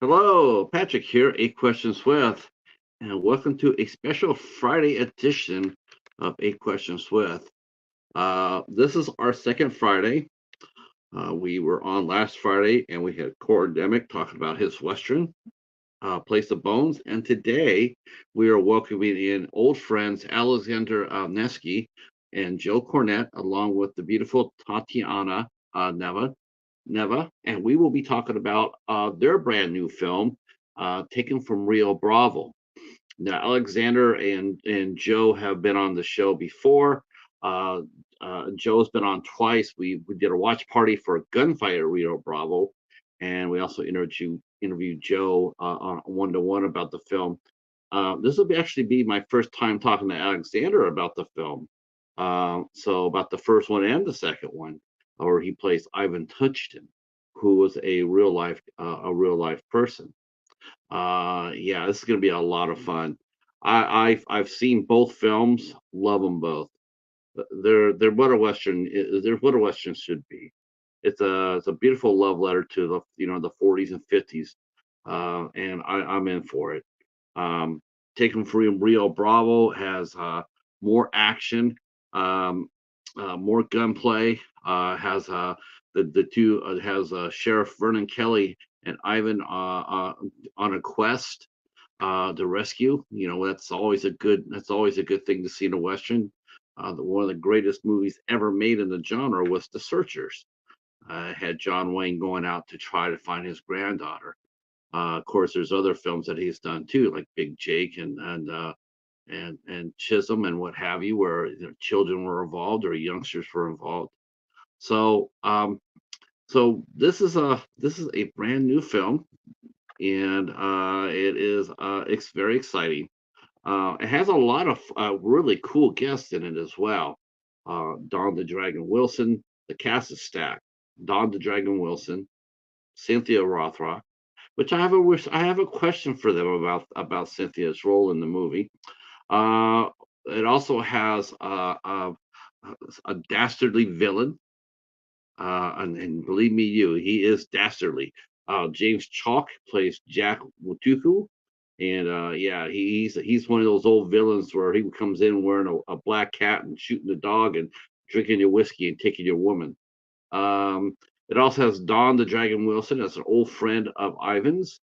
Hello, Patrick here, 8 Questions With, and welcome to a special Friday edition of 8 Questions With. This is our second Friday. We were on last Friday and we had Core Demick talking about his Western, Place of Bones, and today we are welcoming in old friends Alexander Nevsky and Joe Cornet, along with the beautiful Tatiana Neva, and we will be talking about their brand new film, Taken from Rio Bravo. Now, Alexander and Joe have been on the show before. Uh, Joe's been on twice. We did a watch party for Gunfight at Rio Bravo, and we also interviewed Joe on one-to-one about the film. This will actually be my first time talking to Alexander about the film. So about the first one and the second one, where he plays Ivan Turchin, who was a real life person. Yeah, this is going to be a lot of fun. I've seen both films, love them both. They're what a western. They're what a western should be. It's a beautiful love letter to the 40s and 50s, and I'm in for it. Um, Taken from Rio Bravo has more action, um, more gunplay. Has the two has Sheriff Vernon Kelly and Ivan on a quest to rescue. That's always a good thing to see in a western. One of the greatest movies ever made in the genre was The Searchers. Had John Wayne going out to try to find his granddaughter. Of course, there's other films that he's done too, like Big Jake and Chisholm and what have you, where children were involved or youngsters were involved. So, this is a brand new film, and it's very exciting. It has a lot of really cool guests in it as well. Don the Dragon Wilson. The cast is stacked. Don the Dragon Wilson, Cynthia Rothrock, which I have a question for them about Cynthia's role in the movie. Uh, it also has a dastardly villain, and believe me, he is dastardly. James Chalk plays Jack Watuku, and yeah, he's one of those old villains where he comes in wearing a black hat and shooting the dog and drinking your whiskey and taking your woman. Um, it also has Don the Dragon Wilson as an old friend of Ivan's.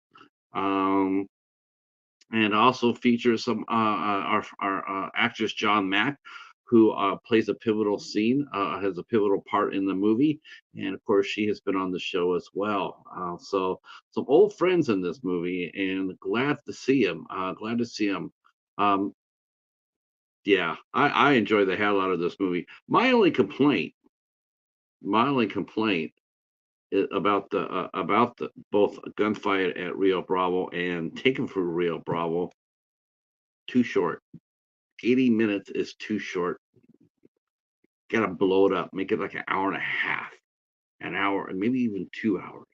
Um, and also features our actress John Mack, who plays a pivotal scene, has a pivotal part in the movie, and of course she has been on the show as well. So some old friends in this movie, and glad to see him. Glad to see him. Um, yeah, I enjoy the hell out of this movie. My only complaint about the both Gunfight at Rio Bravo and Taken from Rio Bravo, too short. 80 minutes is too short. Gotta blow it up, make it like an hour and a half, an hour, and maybe even 2 hours.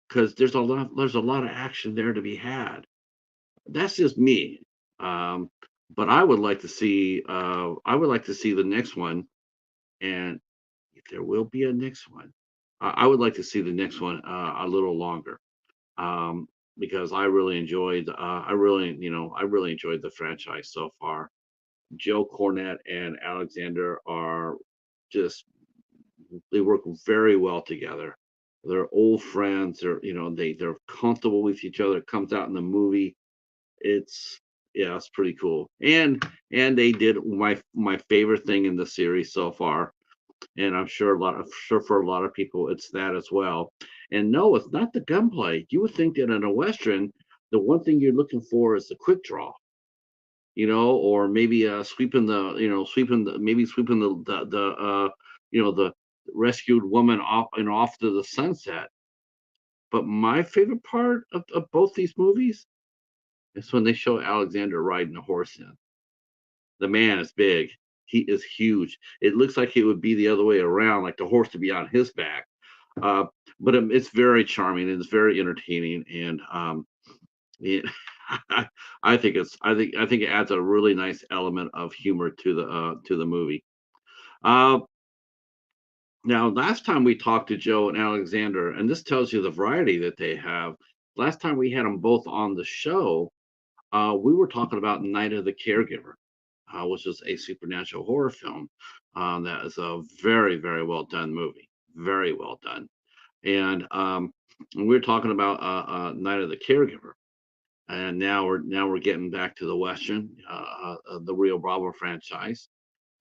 Because there's a lot of action there to be had. That's just me. Um, but I would like to see the next one, and if there will be a next one, I would like to see the next one a little longer. Um, because I really enjoyed the franchise so far. Joe Cornet and Alexander are just they work very well together. They're old friends. They're comfortable with each other. It comes out in the movie. It's Yeah, it's pretty cool. And they did my favorite thing in the series so far, and I'm sure for a lot of people it's that as well. And no, it's not the gunplay. You would think that in a western, the one thing you're looking for is the quick draw, or maybe sweeping the rescued woman off to the sunset. But my favorite part of both these movies is when they show Alexander riding a horse in. The man is big. He is huge. It looks like it would be the other way around, like the horse to be on his back. Uh, but it's very charming and it's very entertaining, and it, I think it adds a really nice element of humor to the movie. Uh, Now, last time we talked to Joe and Alexander, and this tells you the variety that they have. last time we had them both on the show, we were talking about Night of the Caregiver, which is a supernatural horror film. That is a very, very well done movie. Very well done. And we were talking about Night of the Caregiver, and now we're getting back to the Western, the Rio Bravo franchise.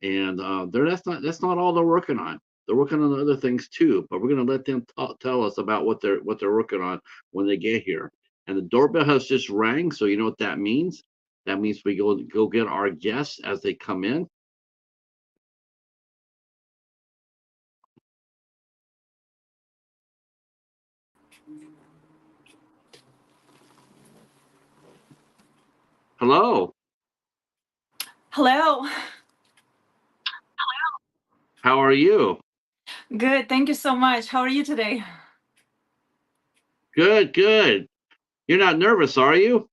And that's not all they're working on. They're working on other things too, but we're going to let them tell us about what they're working on when they get here. And the doorbell has just rang, so you know what that means? That means we go get our guests as they come in. Hello, Hello. how are you? Good. Thank you so much. How are you today? Good, good. You're not nervous, are you?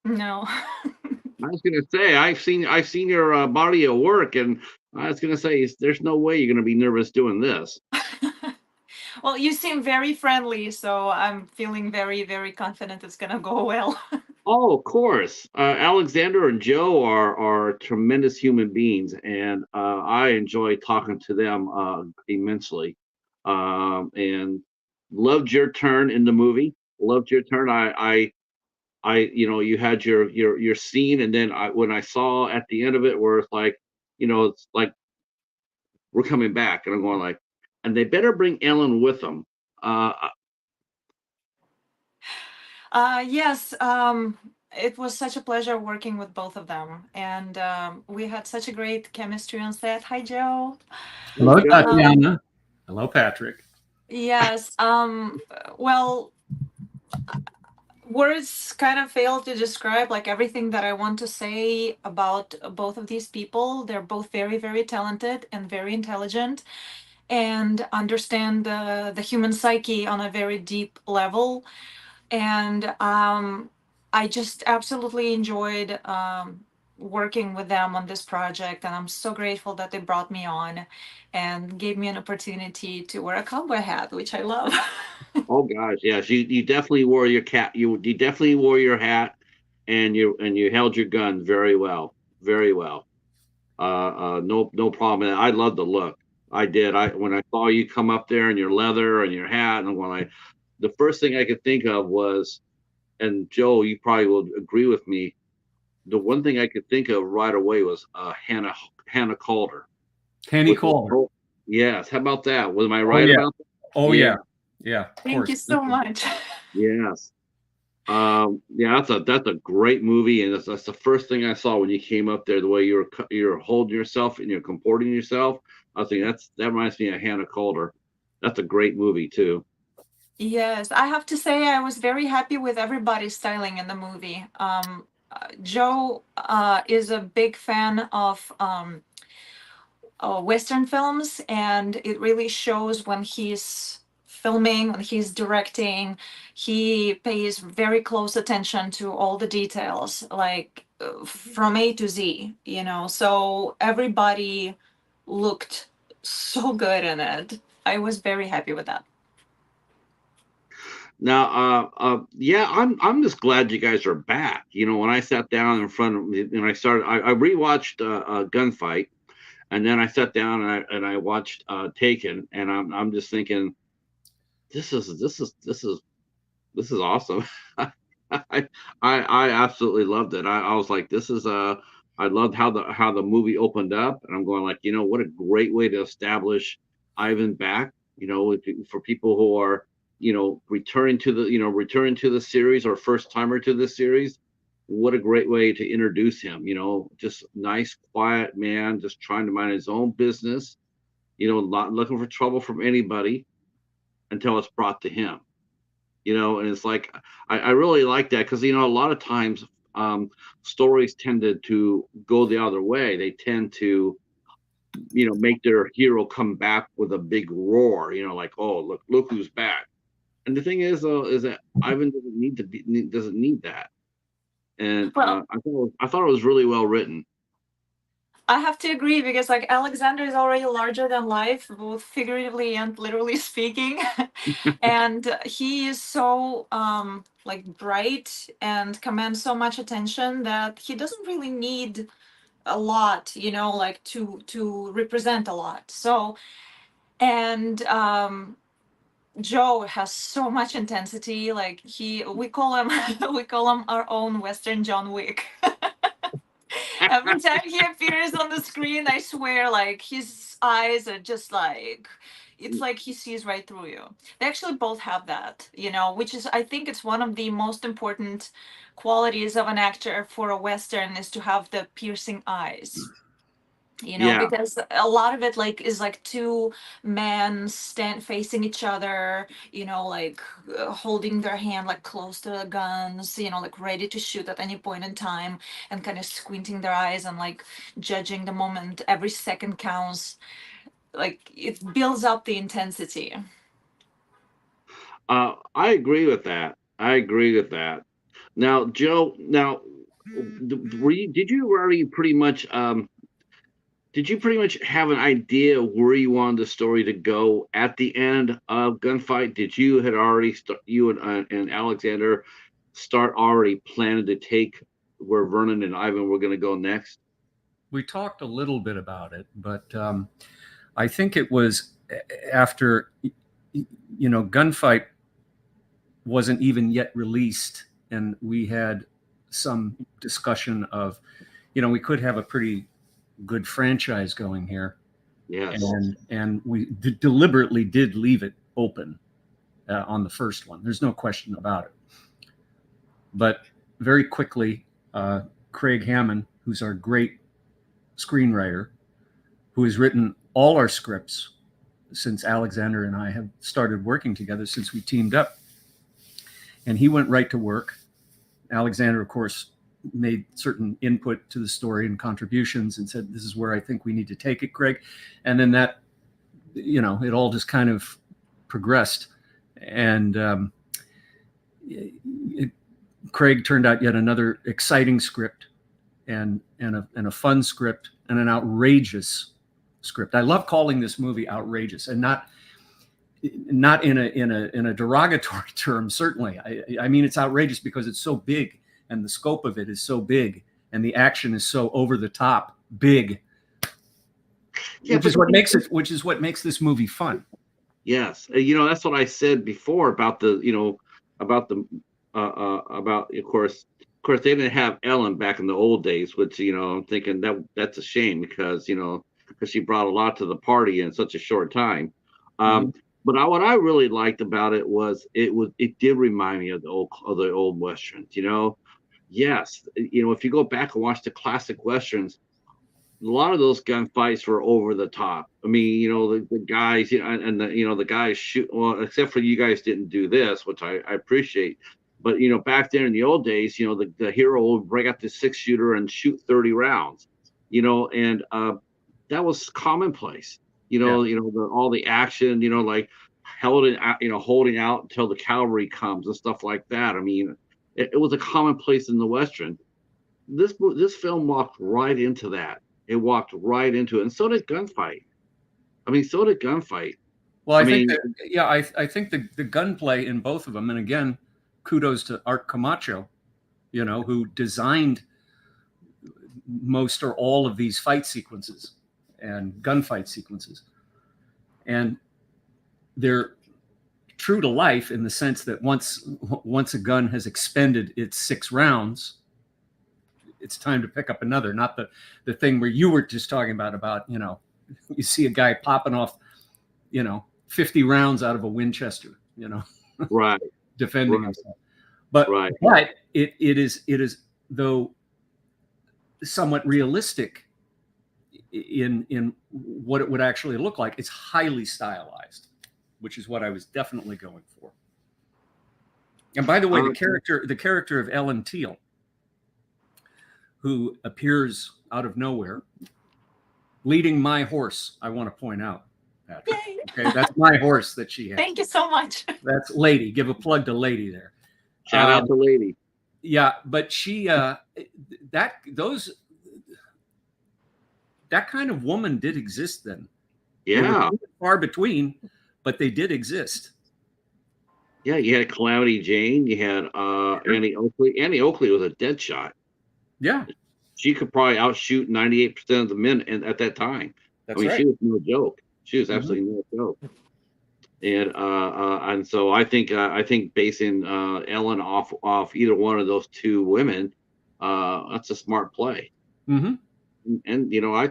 No. I was gonna say I've seen your body at work, and I was gonna say there's no way you're gonna be nervous doing this. Well, you seem very friendly, so I'm feeling very, very confident it's gonna go well. Oh, of course. Alexander and Joe are tremendous human beings, and I enjoy talking to them immensely. And loved your turn in the movie. Loved your turn. You had your scene, and then when I saw at the end of it, where it's like, it's like we're coming back, and I'm going like, and they better bring Ellen with them. Uh, Yes, it was such a pleasure working with both of them, and we had such a great chemistry on set. Hi, Joe. hey, Hello, Joe. Um, Tatiana. Hello, Patrick. yes. Well, words kind of fail to describe like everything that I want to say about both of these people. They're both very, very talented and very intelligent, and understand the human psyche on a very deep level. And I just absolutely enjoyed working with them on this project. And I'm so grateful that they brought me on and gave me an opportunity to wear a cowboy hat, which I love. Oh gosh, yes, you definitely wore your cap. You definitely wore your hat, and you held your gun very well, very well. No problem. I love the look. I did. When I saw you come up there in your leather and your hat, and when the first thing I could think of was, and Joe, you probably will agree with me. The one thing I could think of right away was Hannah Calder Penny with the Calder. yes. How about that? Was I Oh right yeah. about that? Oh Yeah. yeah. Yeah. Of Thank course. you so much. Yes. Yeah, that's a great movie, and that's the first thing I saw when you came up there. The way you're holding yourself and you're comporting yourself. I think that reminds me of Hannah Calder. That's a great movie too. Yes, I have to say I was very happy with everybody's styling in the movie. Joe is a big fan of Western films, and it really shows when he's filming, when he's directing. He pays very close attention to all the details, like from A to Z, you know. So everybody looked so good in it. I was very happy with that. Now, yeah, I'm just glad you guys are back. When I sat down in front of me and I rewatched Gunfight, and then I sat down and I watched Taken, and I'm just thinking, this is awesome. I I absolutely loved it. I was like, this is I loved how the movie opened up, and I'm going like, what a great way to establish Ivan back. For people who are returning to the series, or first timer to the series. What a great way to introduce him. Just nice, quiet man, just trying to mind his own business. Not looking for trouble from anybody until it's brought to him. And it's like I really like that, because a lot of times stories tended to go the other way. They tend to make their hero come back with a big roar, like, oh, look who's back. And the thing is, though, is that Ivan doesn't need that. And Well, I thought it was really well written. I have to agree because like Alexander is already larger than life, both figuratively and literally speaking. And he is so like bright and commands so much attention that he doesn't really need a lot, you know, like to represent a lot. So and Joe has so much intensity. Like we call him we call him our own Western John Wick. Every time he appears on the screen, I swear, like his eyes are just like it's like he sees right through you. They actually both have that, you know, which is I think it's one of the most important qualities of an actor for a Western is to have the piercing eyes. You know, Yeah. because a lot of it like is like two men stand facing each other, you know, like holding their hand like close to the guns, you know, like ready to shoot at any point in time, and kind of squinting their eyes and like judging the moment. Every second counts. Like it builds up the intensity. I agree with that. I agree with that. Now, Joe, now, did you already pretty much did you pretty much have an idea where you wanted the story to go at the end of Gunfight? Did you had already you and Alexander start already planning to take where Vernon and Ivan were going to go next? We talked a little bit about it, but I think it was after, you know, Gunfight wasn't even yet released, and we had some discussion of, you know, we could have a pretty good franchise going here. Yes. And we deliberately did leave it open on the first one. There's no question about it. But very quickly, Craig Hammond, who's our great screenwriter, who has written all our scripts since Alexander and I have started working together, since we teamed up. And he went right to work. Alexander, of course, made certain input to the story and contributions and said, this is where I think we need to take it, Craig. And then that, you know, it all just kind of progressed. And Craig turned out yet another exciting script and a fun script and an outrageous script. I love calling this movie outrageous, and not in a derogatory term, certainly. I mean, it's outrageous because it's so big, and the scope of it is so big, and the action is so over the top big, Yeah, which is what makes this movie fun. Yes, you know, that's what I said before about the, you know, about the about of course they didn't have Ellen back in the old days, which, you know, I'm thinking that's a shame because, you know, because she brought a lot to the party in such a short time. But what I really liked about it was it did remind me of the old westerns, you know. Yes, you know, if you go back and watch the classic westerns, a lot of those gunfights were over the top. I mean, you know, the guys, you know, and the, you know, the guys shoot. Well, except for you guys didn't do this, which I appreciate. But, you know, back then in the old days, you know, the hero would break out the 6-shooter and shoot 30 rounds, you know, and that was commonplace. You know, all the action, you know, like holding out until the cavalry comes and stuff like that. I mean, it was a commonplace in the Western. This film walked right into that. It walked right into it, and so did Gunfight. I mean, so did Gunfight. Well, I think the gunplay in both of them, and again, kudos to Art Camacho, you know, who designed most or all of these fight sequences and gunfight sequences, and they're true to life in the sense that once a gun has expended its 6 rounds, it's time to pick up another. Not the thing where you were just talking about, you know, you see a guy popping off, you know, 50 rounds out of a Winchester, you know, right, defending himself. But it is though somewhat realistic in what it would actually look like. It's highly stylized, which is what I was definitely going for. And by the way, the character of Ellen Teal, who appears out of nowhere, leading my horse, I want to point out, Patrick. Yay. Okay, that's my horse that she has. Thank you so much. That's Lady. Give a plug to Lady there. Shout out to Lady. Yeah, but she that kind of woman did exist then. Yeah. They were far between, but they did exist. Yeah, you had Calamity Jane. You had Annie Oakley. Annie Oakley was a dead shot. Yeah, She could probably outshoot 98% of the men at that time. that's I mean, right. she was no joke. She was absolutely no joke. And so I think basing Ellen off either one of those two women, that's a smart play. Mm-hmm. And you know, I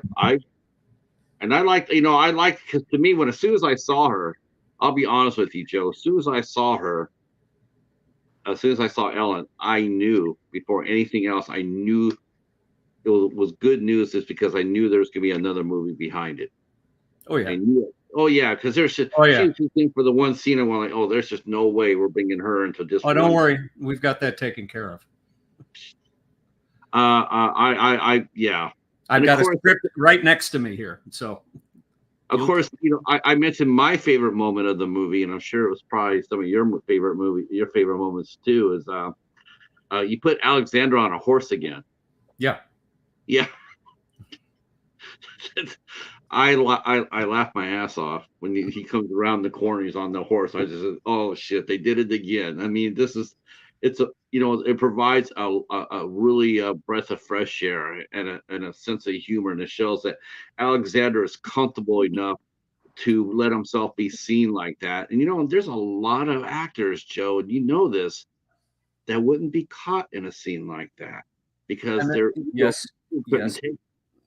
like, you know, I like, because to me, as soon as I saw her, I'll be honest with you, Joe. As soon as I saw Ellen, I knew before anything else, I knew it was good news, just because I knew there was going to be another movie behind it. Oh yeah. I knew it. Oh yeah, because there's just, she was just in for the one scene, and I'm like, oh, there's just no way we're bringing her into this. Oh, don't worry, we've got that taken care of. Yeah. I've got a script right next to me here, so. Of course, you know, I mentioned my favorite moment of the movie, and I'm sure it was probably some of your favorite moments too. Is you put Alexander on a horse again. Yeah. Yeah. I laugh my ass off when he comes around the corner. He's on the horse. I just said, oh shit, they did it again. I mean, it provides a really breath of fresh air and a sense of humor, and it shows that Alexander is comfortable enough to let himself be seen like that. And you know, there's a lot of actors, Joe, and you know this, that wouldn't be caught in a scene like that because they're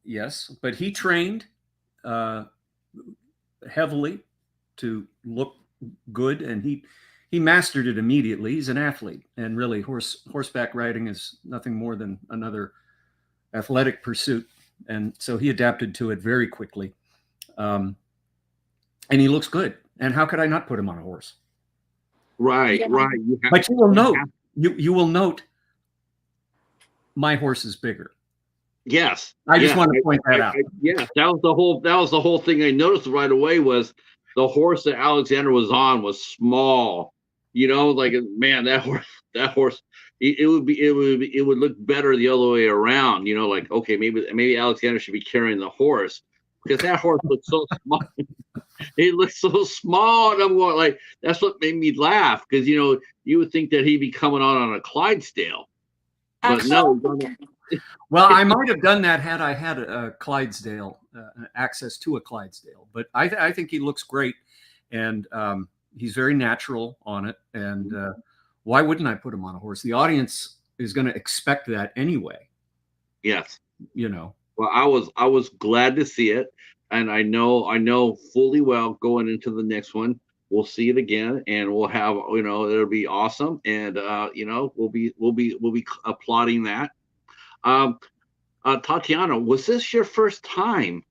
yes, but he trained heavily to look good, and he mastered it immediately. He's an athlete, and really horseback riding is nothing more than another athletic pursuit, and so he adapted to it very quickly. And he looks good. And how could I not put him on a horse? Right. But you will note, you will note, my horse is bigger. Yes. I just want to point that out. Yeah, that was the whole thing I noticed right away, was the horse that Alexander was on was small. You know, like, man, that horse, it would look better the other way around. You know, like, okay, maybe Alexander should be carrying the horse, because that horse looks so small. It looks so small, and I'm going, like, that's what made me laugh, because you know, you would think that he'd be coming on a Clydesdale, but no. Well, I might have done that had I had a Clydesdale, access to a Clydesdale. But I think he looks great, and he's very natural on it. And why wouldn't I put him on a horse? The audience is going to expect that anyway. Yes. You know. Well, I was glad to see it, and I know fully well going into the next one, we'll see it again, and we'll have, you know, it'll be awesome, and you know, we'll be applauding that. Tatiana, was this your first time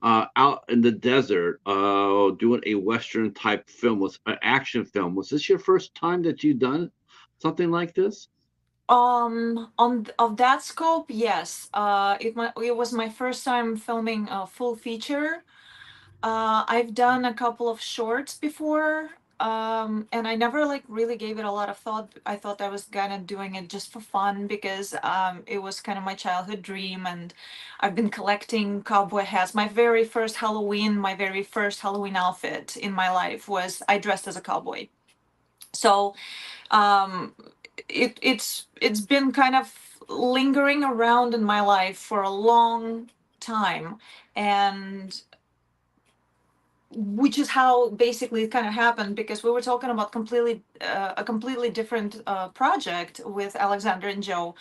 out in the desert doing a Western type film, with an action film? Was this your first time that you've done something like this? Of that scope, yes. It was my first time filming a full feature. I've done a couple of shorts before, and I never like really gave it a lot of thought. I thought I was kind of doing it just for fun, because it was kind of my childhood dream, and I've been collecting cowboy hats. My very first Halloween outfit in my life was I dressed as a cowboy. So it's been kind of lingering around in my life for a long time, and which is how basically it kind of happened, because we were talking about a completely different project with Alexander and Joe,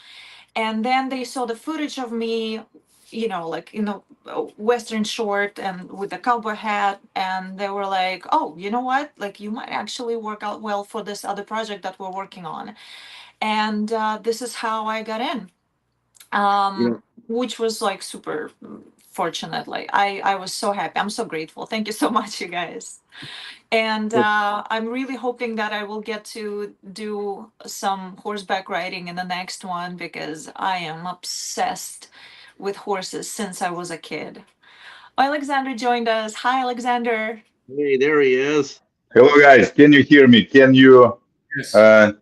and then they saw the footage of me, you know, like in a Western short and with a cowboy hat, and they were like, oh, you know what, like, you might actually work out well for this other project that we're working on. And this is how I got in, which was like super fortunate. Like, I was so happy. I'm so grateful. Thank you so much, you guys. And I'm really hoping that I will get to do some horseback riding in the next one, because I am obsessed with horses since I was a kid. Alexander joined us. Hi, Alexander. Hey, there he is. Hello, guys. Can you hear me? Can you? Yes.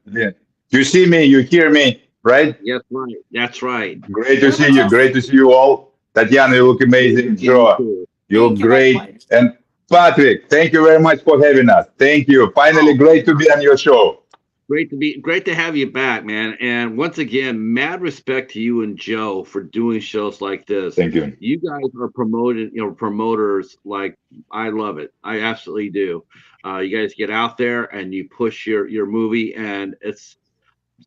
You see me? You hear me? Right? Yes, right. That's right. Great to see you. Great to see you all. Tatiana, you look amazing. Joe, you Thank look you, great. likewise. And Patrick, thank you very much for having us. Thank you. Finally, great to be on your show. Great to have you back, man. And once again, mad respect to you and Joe for doing shows like this. Thank you. You guys are promoters. Like, I love it. I absolutely do. You guys get out there and you push your movie, and it's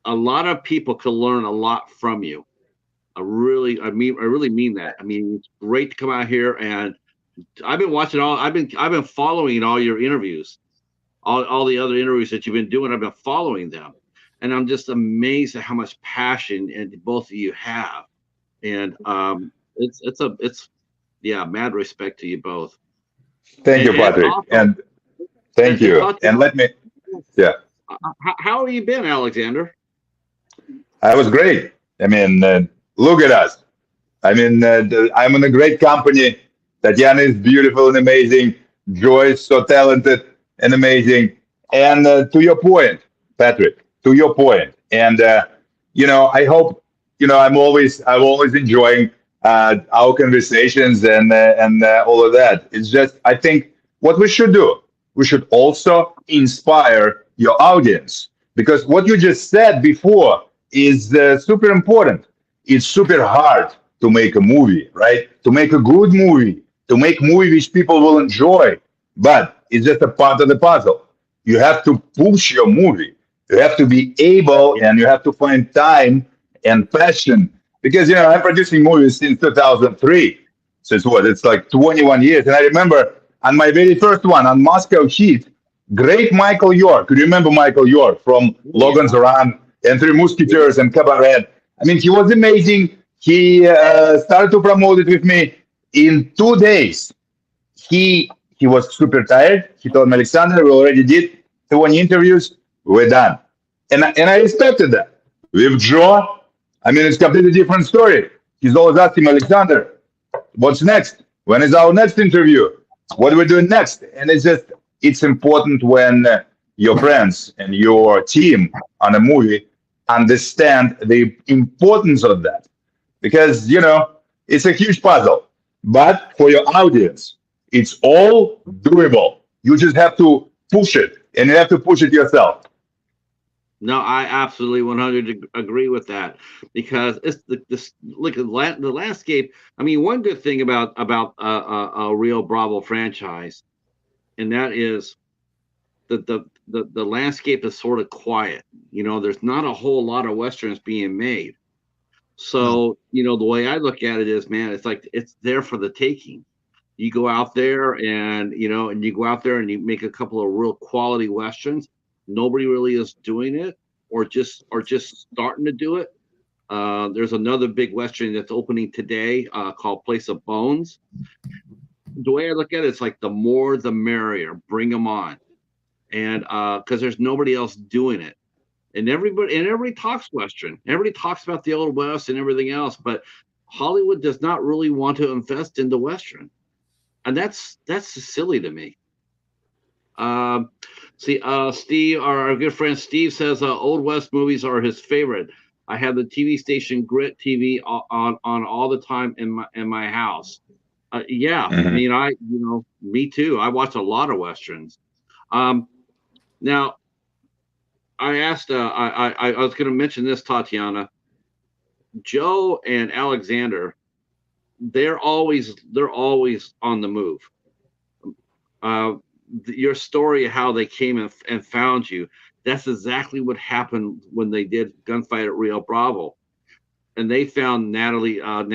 a lot of people can learn a lot from you. I really mean that. I mean, it's great to come out here, and I've been following all your interviews, all the other interviews that you've been doing. I've been following them, and I'm just amazed at how much passion and both of you have. And it's mad respect to you both. Thank you, Patrick. Also, And thank you. Tatiana, And let me, yeah, how have you been, Alexander? I was great. I mean, look at us. I mean, I'm in a great company. Tatiana is beautiful and amazing. Joy is so talented and amazing. And to your point, Patrick, to your point, and I hope I'm always enjoying our conversations and all of that. It's just I think what we should do, we should also inspire your audience because what you just said before is super important. It's super hard to make a movie, right? To make a good movie, to make movie which people will enjoy. But it's just a part of the puzzle. You have to push your movie. You have to be able and you have to find time and passion. Because, I'm producing movies since 2003. Since what? It's like 21 years. And I remember on my very first one, on Moscow Heat, great Michael York. You remember Michael York from Logan's Run and Three Musketeers and Cabaret. I mean, he was amazing. He started to promote it with me in 2 days. He was super tired. He told me, Alexander, we already did 20 interviews. We're done. And I respected that. With Joe, I mean, it's a completely different story. He's always asking me, Alexander, what's next? When is our next interview? What are we doing next? And it's important when your friends and your team on a movie understand the importance of that. Because, it's a huge puzzle. But for your audience, it's all doable. You just have to push it, and you have to push it yourself. No, I absolutely 100 agree with that because it's look at the landscape. I mean, one good thing about a Rio Bravo franchise, and that is that the landscape is sort of quiet. There's not a whole lot of westerns being made. So the way I look at it is, man, it's like it's there for the taking. You go out there and you go out there and you make a couple of real quality westerns. Nobody really is doing it or just starting to do it. There's another big western that's opening today called Place of Bones. The way I look at it, it's like the more the merrier. Bring them on, and because there's nobody else doing it, and everybody talks western. Everybody talks about the old west and everything else, but Hollywood does not really want to invest in the western, and that's silly to me. Steve, our good friend Steve says Old West movies are his favorite. I have the TV station Grit TV on all the time in my house. Yeah, I mean, me too. I watch a lot of westerns. Now, I asked. I was going to mention this, Tatiana. Joe and Alexander, they're always on the move. Your story of how they came and found you, that's exactly what happened when they did Gunfight at Rio Bravo, and they found Natalie, and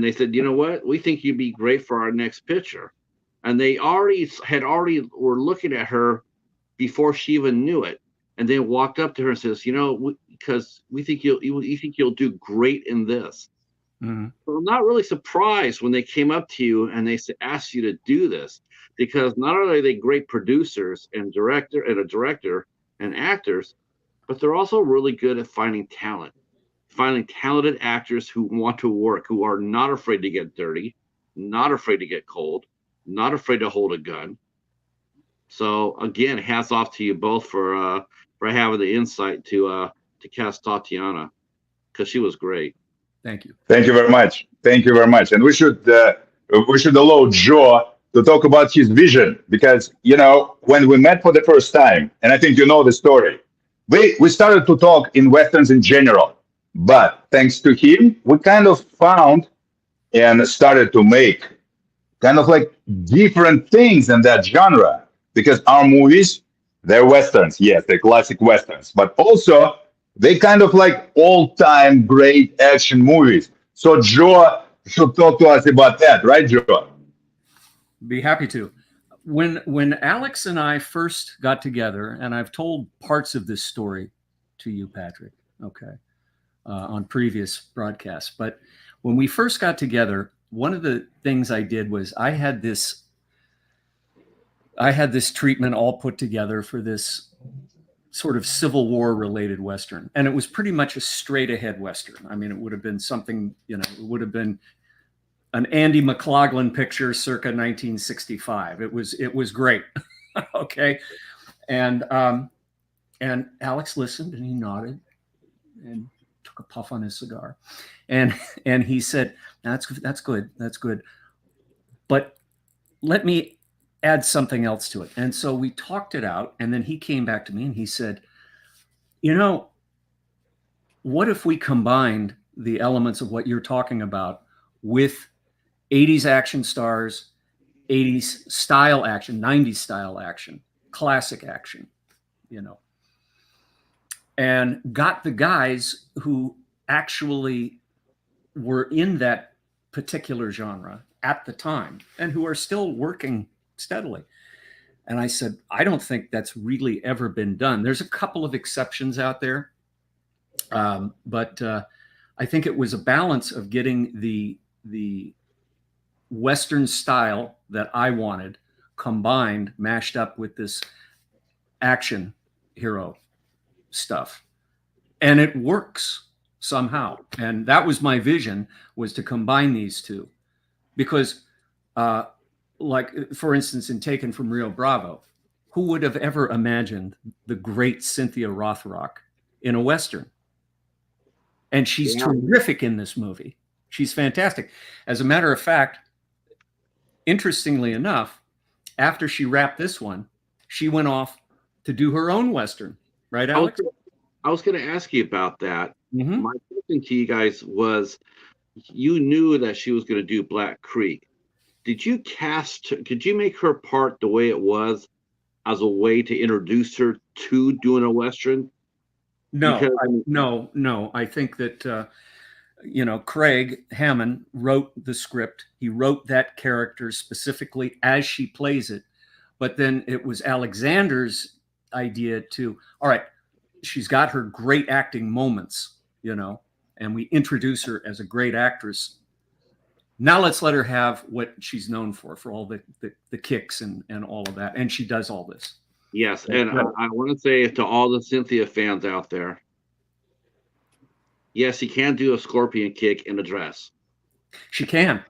they said, you know what, we think you'd be great for our next picture, and they already were looking at her before she even knew it, and they walked up to her and says, because we think you'll do great in this. Mm-hmm. So I'm not really surprised when they came up to you and they asked you to do this, because not only are they great producers and director and actors, but they're also really good at finding talented actors who want to work, who are not afraid to get dirty, not afraid to get cold, not afraid to hold a gun. So again, hats off to you both for having the insight to cast Tatiana, because she was great. Thank you. Thank you very much. Thank you very much. And we should allow Joe to talk about his vision because when we met for the first time, and I think you know the story, we started to talk in westerns in general, but thanks to him, we kind of found and started to make kind of like different things in that genre because our movies, they're westerns, yes, they're classic westerns, but also they kind of like all-time great action movies. So Joe should talk to us about that, right, Joe? Be happy to. When Alex and I first got together, and I've told parts of this story to you, Patrick, okay, on previous broadcasts, but when we first got together, one of the things I did was I had this treatment all put together for this sort of Civil War related Western. And it was pretty much a straight ahead Western. I mean, it would have been something, it would have been an Andy McLaughlin picture circa 1965. It was great. Okay. And Alex listened and he nodded and took a puff on his cigar. And he said, that's good. That's good. But let me add something else to it. And so we talked it out. And then he came back to me and he said, what if we combined the elements of what you're talking about with 80s action stars, 80s style action, 90s style action, classic action, and got the guys who actually were in that particular genre at the time and who are still working steadily. And I said, I don't think that's really ever been done. There's a couple of exceptions out there. But I think it was a balance of getting the Western style that I wanted combined, mashed up with this action hero stuff. And it works somehow. And that was my vision, was to combine these two. Because like, for instance, in Taken From Rio Bravo, who would have ever imagined the great Cynthia Rothrock in a Western? And she's terrific in this movie. She's fantastic. As a matter of fact, interestingly enough, after she wrapped this one, she went off to do her own Western. Right, Alex? I was going to ask you about that. Mm-hmm. My question to you guys was, you knew that she was going to do Black Creek. Could you make her part the way it was as a way to introduce her to doing a Western? No, I think that, Craig Hammond wrote the script. He wrote that character specifically as she plays it. But then it was Alexander's idea to, all right, she's got her great acting moments, and we introduce her as a great actress. Now let's let her have what she's known for all the kicks and all of that. And she does all this. Yes, and I want to say to all the Cynthia fans out there, yes, she can do a scorpion kick in a dress. She can.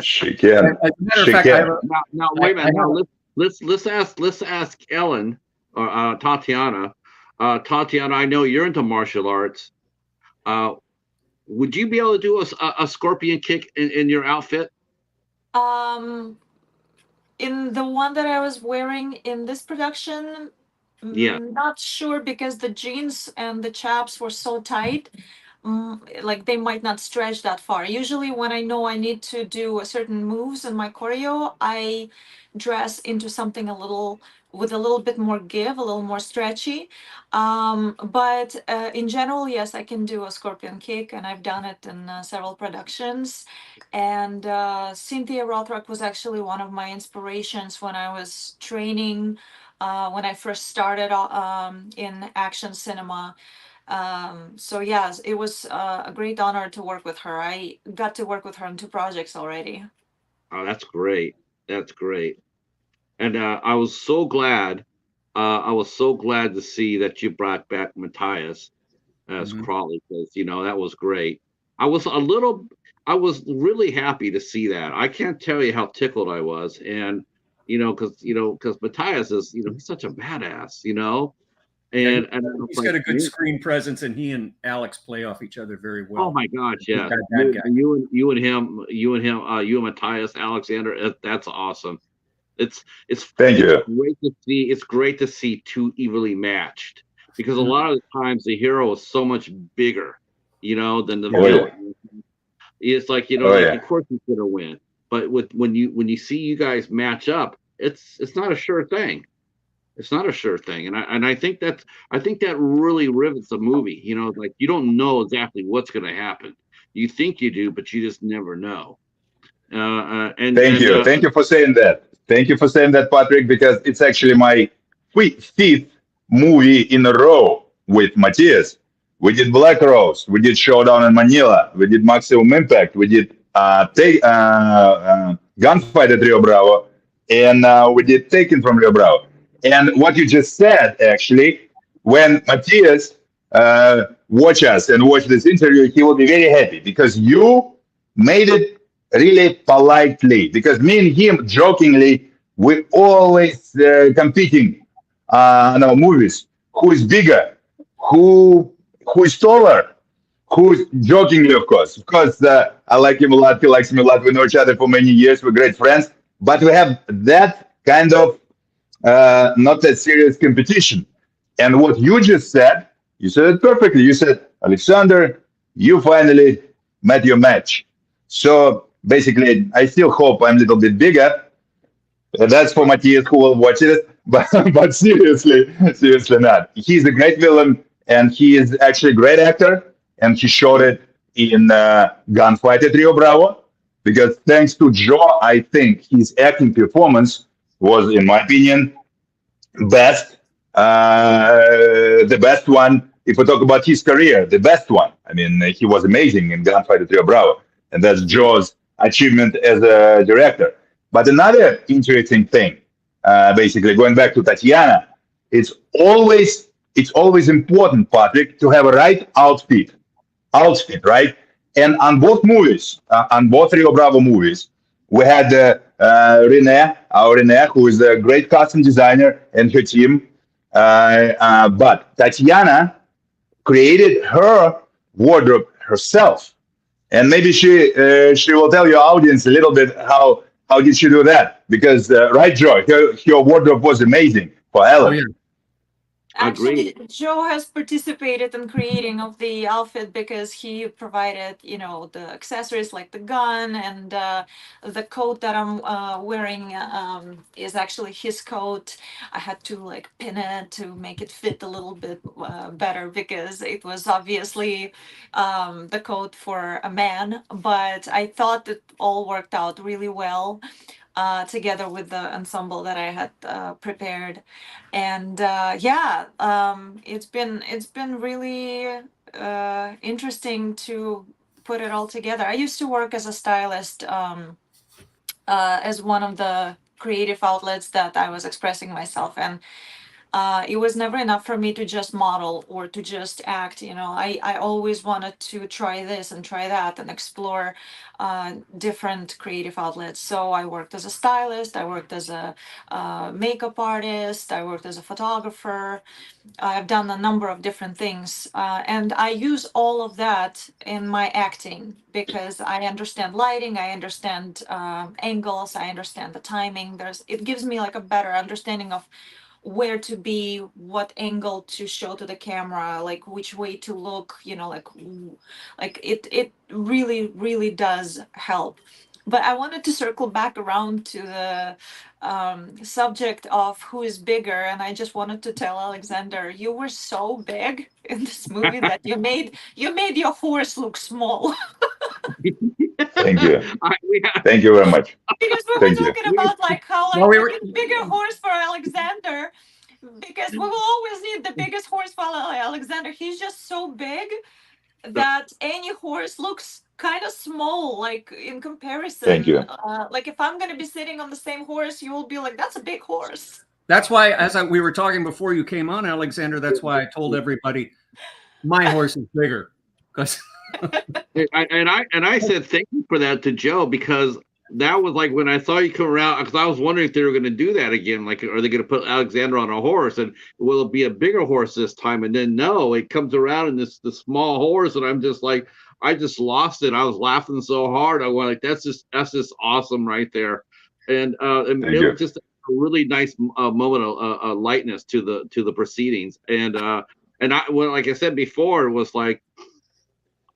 She can. As a matter of fact, now wait a minute. Now let's ask Ellen or Tatiana. Tatiana, I know you're into martial arts. Would you be able to do a scorpion kick in your outfit? In the one that I was wearing in this production, not sure, because the jeans and the chaps were so tight, like they might not stretch that far. Usually when I know I need to do a certain moves in my choreo, I dress into something with a little bit more give, a little more stretchy. But in general, yes, I can do a scorpion kick, and I've done it in several productions. And Cynthia Rothrock was actually one of my inspirations when I was training, when I first started in action cinema. So yes, it was a great honor to work with her. I got to work with her on 2 projects already. Oh, that's great. That's great. And I was so glad. I was so glad to see that you brought back Matthias as Crawley, because that was great. I was really happy to see that. I can't tell you how tickled I was, and because Matthias is he's such a badass, And I He's got a good screen presence, and he and Alex play off each other very well. Oh my gosh, yeah. That guy. You and him, you and Matthias, Alexander. That's awesome. It's Thank you. great to see. It's great to see two evenly matched, because a lot of the times the hero is so much bigger, than the villain. It's like, of course he's gonna win. But when you see you guys match up, it's not a sure thing. It's not a sure thing, and I think that really rivets the movie. Like, you don't know exactly what's going to happen. You think you do, but you just never know. Thank you for saying that. Thank you for saying that, Patrick, because it's actually my fifth movie in a row with Matthias. We did Black Rose, we did Showdown in Manila, we did Maximum Impact, we did Gunfight at Rio Bravo, and we did Taken From Rio Bravo. And what you just said, actually, when Matthias watch us and watch this interview, he will be very happy, because you made it really politely. Because me and him, jokingly, we always competing on our movies. Who is bigger? Who is taller? Who's jokingly, of course. Of course, I like him a lot. He likes me a lot. We know each other for many years. We're great friends. But we have that kind of not that serious competition. And what you just said, you said it perfectly. You said, Alexander, you finally met your match. So basically, I still hope I'm a little bit bigger. That's for Matthias, who will watch it. But seriously not. He's a great villain, and he is actually a great actor. And he showed it in Gunfight at Rio Bravo. Because thanks to Joe, I think his acting performance was, in my opinion, the best one. If we talk about his career, the best one. I mean, he was amazing in Gunfight at Rio Bravo, and that's Joe's achievement as a director. But another interesting thing, basically going back to Tatiana, it's always important, Patrick, to have a right outfit, right? And on both movies, on both Rio Bravo movies, we had Renee, who is a great costume designer, and her team. But Tatiana created her wardrobe herself, and maybe she will tell your audience a little bit how did she do that? Because right, Joe, her wardrobe was amazing for Ellen. Oh, yeah. Actually, Joe has participated in creating of the outfit, because he provided, the accessories like the gun, and the coat that I'm wearing is actually his coat. I had to pin it to make it fit a little bit better, because it was obviously the coat for a man. But I thought it all worked out really well. Together with the ensemble that I had prepared, and it's been really interesting to put it all together. I used to work as a stylist, as one of the creative outlets that I was expressing myself, and it was never enough for me to just model or to just act. I always wanted to try this and try that and explore different creative outlets. So I worked as a stylist, I worked as a makeup artist, I worked as a photographer. I've done a number of different things, and I use all of that in my acting, because I understand lighting, I understand angles, I understand the timing. It gives me a better understanding of where to be, what angle to show to the camera, which way to look, it really does help. But I wanted to circle back around to the subject of who is bigger, and I just wanted to tell Alexander, you were so big in this movie that you made your horse look small. Thank you. Thank you very much. Because we were talking about how bigger horse for Alexander, because we will always need the biggest horse for Alexander. He's just so big that any horse looks kind of small, in comparison. Thank you. If I'm going to be sitting on the same horse, you will be like, that's a big horse. That's why, we were talking before you came on, Alexander, that's why I told everybody my horse is bigger. Because and I said thank you for that to Joe, because that was like when I saw you come around, because I was wondering if they were going to do that again. Like, are they going to put Alexander on a horse, and will it be a bigger horse this time? And then no, it comes around and the small horse, and I'm just like, I just lost it. I was laughing so hard. I was like, that's just awesome right there, and Thank it was you. just a really nice moment of lightness to the proceedings, and well, like I said before, it was like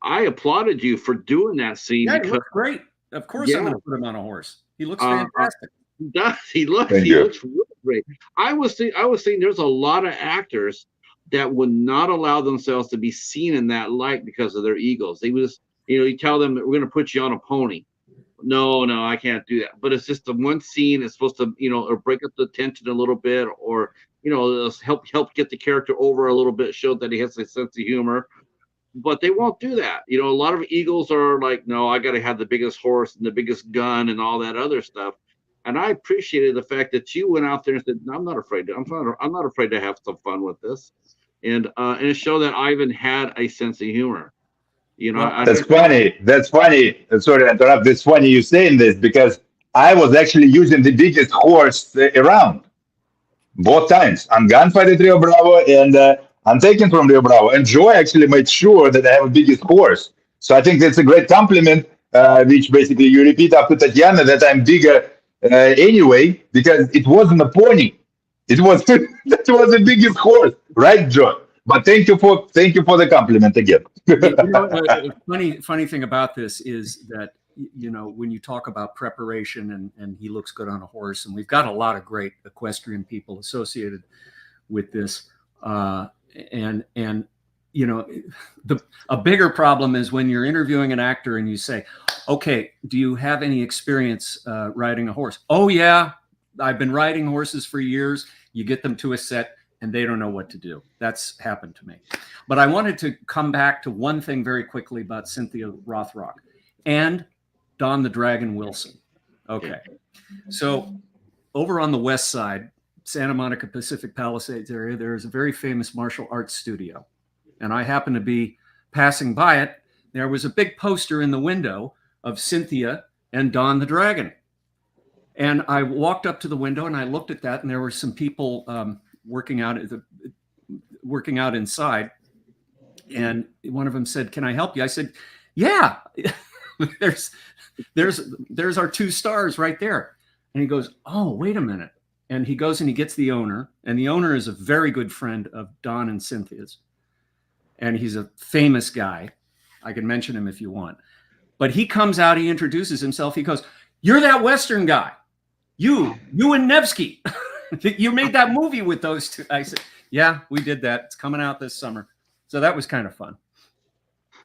I applauded you for doing that scene Yeah, he because looks great. Of course, I'm yeah. going to put him on a horse. He looks Uh, fantastic. He does. He Thank you. looks really great. I was saying there's a lot of actors that would not allow themselves to be seen in that light because of their egos. They was, you tell them that we're going to put you on a pony. No, no, I can't do that. But it's just the one scene is supposed to, or break up the tension a little bit, or help get the character over a little bit, show that he has a sense of humor. But they won't do that. A lot of eagles are like, no, I got to have the biggest horse and the biggest gun and all that other stuff. And I appreciated the fact that you went out there and said, no, I'm not afraid to. I'm not afraid to have some fun with this, and it showed that Ivan had a sense of humor. Well, That's funny. That's funny. Sorry to interrupt. That's funny you saying this because I was actually using the biggest horse around both times on Gunfight at Rio Bravo and on Taken From Rio Bravo. And Joy actually made sure that I have a biggest horse. So I think that's a great compliment, which basically you repeat after Tatiana that I'm bigger anyway because it wasn't a pony. It was that was the biggest horse, right, Joy? But thank you for the compliment again. funny thing about this is that when you talk about preparation and he looks good on a horse, and we've got a lot of great equestrian people associated with this, and a bigger problem is when you're interviewing an actor and you say, okay, do you have any experience riding a horse? Oh yeah, I've been riding horses for years. You get them to a set and they don't know what to do. That's happened to me. But I wanted to come back to one thing very quickly about Cynthia Rothrock and Don the Dragon Wilson. Okay. So over on the west side, Santa Monica Pacific Palisades area, there's a very famous martial arts studio. And I happened to be passing by it. There was a big poster in the window of Cynthia and Don the Dragon. And I walked up to the window and I looked at that, and there were some people working out inside. And one of them said, "Can I help you?" I said, "Yeah, there's our two stars right there." And he goes, "Oh, wait a minute." And he goes and he gets the owner, and the owner is a very good friend of Don and Cynthia's. And he's a famous guy. I can mention him if you want. But he comes out, he introduces himself. He goes, "You're that Western guy. You and Nevsky. You made that movie with those two." I said, "Yeah, we did that. It's coming out this summer." So that was kind of fun.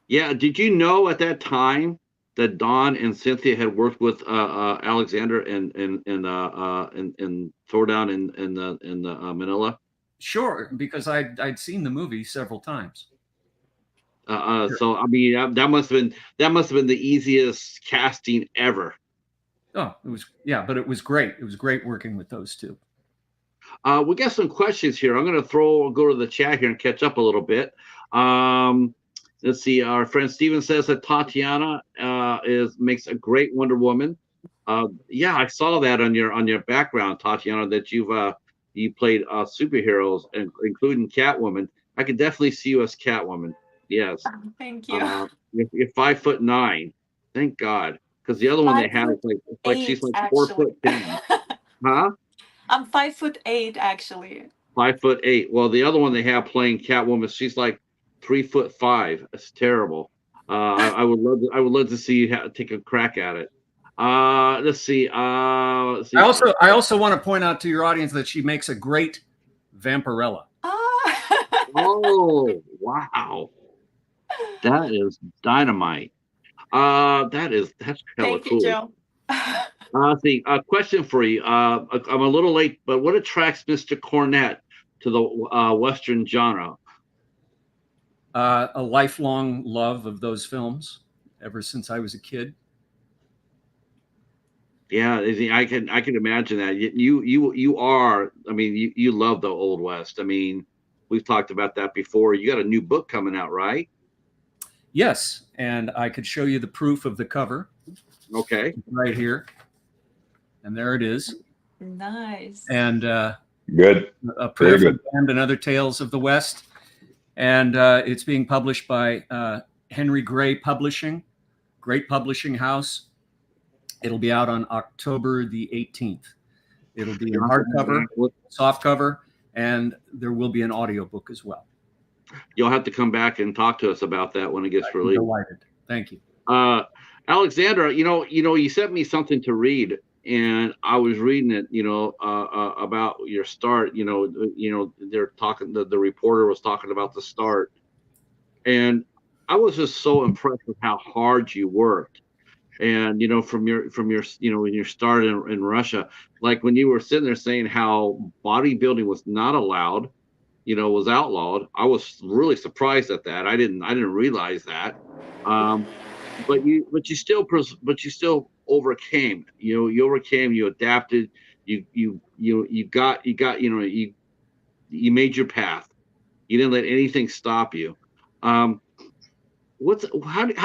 Yeah. Did you know at that time that Don and Cynthia had worked with Alexander and Thordown in Manila? Sure, because I'd seen the movie several times. Sure. So I mean that must have been the easiest casting ever. Oh, it was, yeah, but it was great. It was great working with those two. We got some questions here. I'm going to go to the chat here and catch up a little bit. Let's see. Our friend Steven says that Tatiana makes a great Wonder Woman. Yeah, I saw that on your background, Tatiana, that you played superheroes, including Catwoman. I could definitely see you as Catwoman. Yes. Thank you. You're 5'9". Thank God. Because the other one they have is like she's like actually. 4'10". Huh? I'm 5'8" actually. 5'8". Well, the other one they have playing Catwoman, she's like 3'5". It's terrible. I would love to see you take a crack at it. Let's see. I also want to point out to your audience that she makes a great Vampirella. Oh wow, that is dynamite. That's hella Thank cool. you, Joe. See, a question for you. I'm a little late, but what attracts Mr. Cornet to the Western genre? A lifelong love of those films ever since I was a kid. Yeah, I can imagine that. You are. I mean, you love the Old West. I mean, we've talked about that before. You got a new book coming out, right? Yes, and I could show you the proof of the cover. Okay. right here. And there it is. Nice. And Good. A Prayer Very for the Damned and Other Tales of the West. And it's being published by Henry Gray Publishing, great publishing house. It'll be out on October the 18th. It'll be in hardcover, softcover, and there will be an audiobook as well. You'll have to come back and talk to us about that when it gets released. Delighted. Thank you. Alexander, you sent me something to read, and I was reading it, about your start. They're talking. The reporter was talking about the start, and I was just so impressed with how hard you worked. And from your when you started in Russia, like when you were sitting there saying how bodybuilding was not allowed, was outlawed. I was really surprised at that. I didn't realize that. But you still overcame. You overcame. You adapted. You made your path. You didn't let anything stop you. How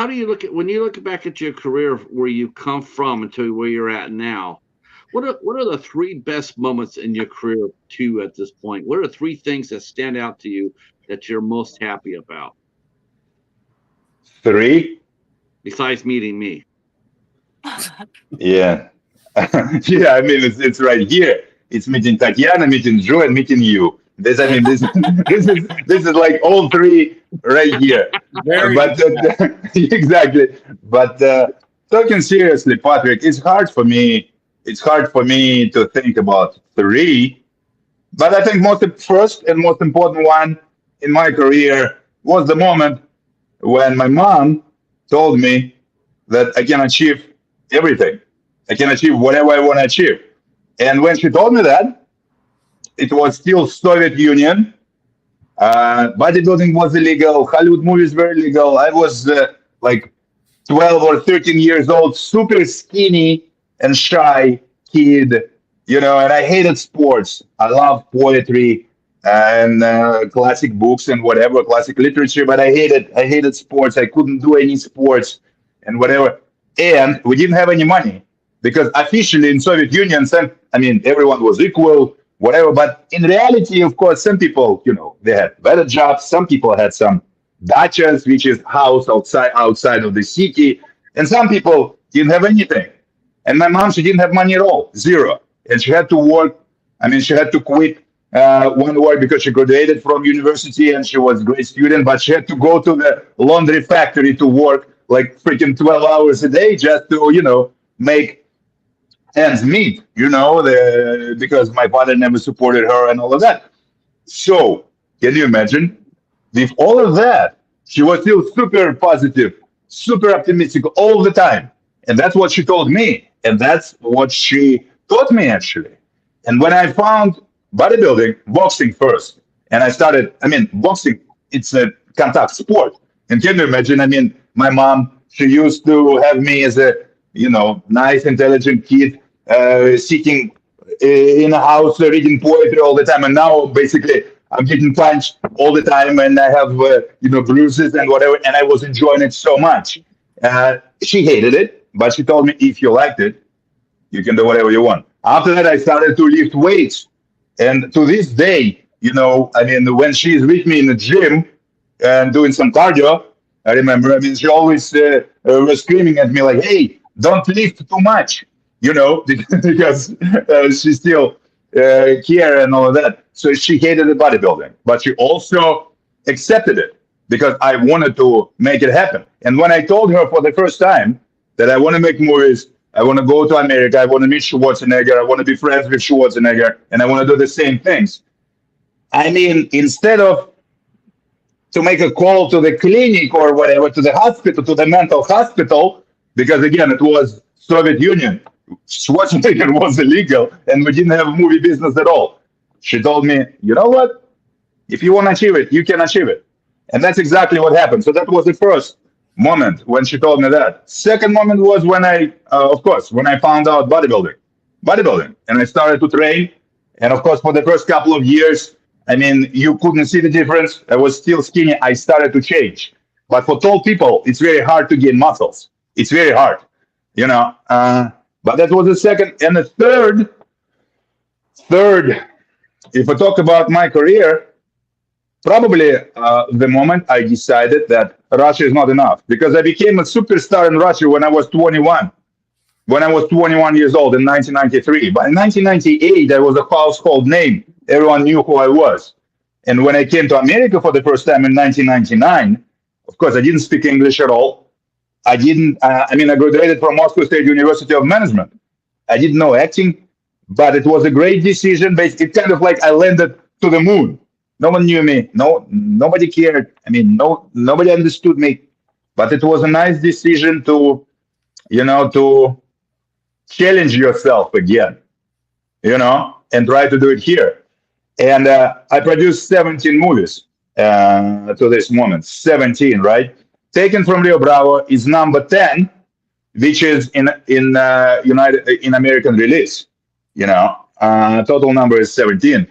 do you look at when you look back at your career, where you come from until where you're at now? What are the three best moments in your career too at this point? What are the three things that stand out to you that you're most happy about? 3. Besides meeting me. Yeah. Yeah, I mean, it's right here. It's meeting Tatiana, meeting Joe, and meeting you. This is like all 3 right here. But exactly. But talking seriously, Patrick, it's hard for me. It's hard for me to think about 3. But I think first and most important one in my career was the moment when my mom told me that I can achieve everything. I can achieve whatever I want to achieve. And when she told me that, it was still Soviet Union. Bodybuilding was illegal. Hollywood movies were illegal. I was like 12 or 13 years old, super skinny and shy kid, and I hated sports. I loved poetry and classic books and whatever, classic literature, but I hated sports. I couldn't do any sports and whatever. And we didn't have any money because officially in Soviet Union, everyone was equal, whatever. But in reality, of course, some people, they had better jobs. Some people had some dachas, which is house outside of the city. And some people didn't have anything. And my mom, she didn't have money at all, 0. And she had to work. She had to quit one work because she graduated from university and she was a great student, but she had to go to the laundry factory to work like freaking 12 hours a day just to, make ends meet, because my father never supported her and all of that. So can you imagine? With all of that, she was still super positive, super optimistic all the time. And that's what she told me. And that's what she taught me, actually. And when I found bodybuilding, boxing first, and I started, boxing, it's a contact sport. And can you imagine? My mom, she used to have me as a, nice, intelligent kid, sitting in a house reading poetry all the time. And now, basically, I'm getting punched all the time, and I have, bruises and whatever. And I was enjoying it so much. She hated it, but she told me, if you liked it, you can do whatever you want. After that, I started to lift weights. And to this day, when she's with me in the gym and doing some cardio, I remember, she always was screaming at me like, hey, don't lift too much, because she still care and all of that. So she hated the bodybuilding, but she also accepted it because I wanted to make it happen. And when I told her for the first time that I want to make movies, I want to go to America, I want to meet Schwarzenegger, I want to be friends with Schwarzenegger, and I want to do the same things. Instead of to make a call to the clinic or whatever, to the hospital, to the mental hospital, because again, it was Soviet Union. Schwarzenegger was illegal and we didn't have a movie business at all. She told me, you know what? If you want to achieve it, you can achieve it. And that's exactly what happened. So that was the first moment when she told me that. Second moment was when when I found out bodybuilding, and I started to train. And of course, for the first couple of years, you couldn't see the difference. I was still skinny. I started to change. But for tall people, it's very hard to gain muscles. It's very hard. you know. But that was the second. And the third, if I talk about my career, probably the moment I decided that Russia is not enough, because I became a superstar in Russia when I was 21. When I was 21 years old in 1993. By 1998, I was a household name. Everyone knew who I was. And when I came to America for the first time in 1999, of course, I didn't speak English at all. I didn't, I mean, I graduated from Moscow State University of Management. I didn't know acting, but it was a great decision. It's kind of like I landed to the moon. No one knew me. Nobody cared. I mean, nobody understood me. But it was a nice decision to, to challenge yourself again, and try to do it here. And I produced 17 movies to this moment. 17, right? Taken From Rio Bravo is number 10, which is in American release. Total number is 17.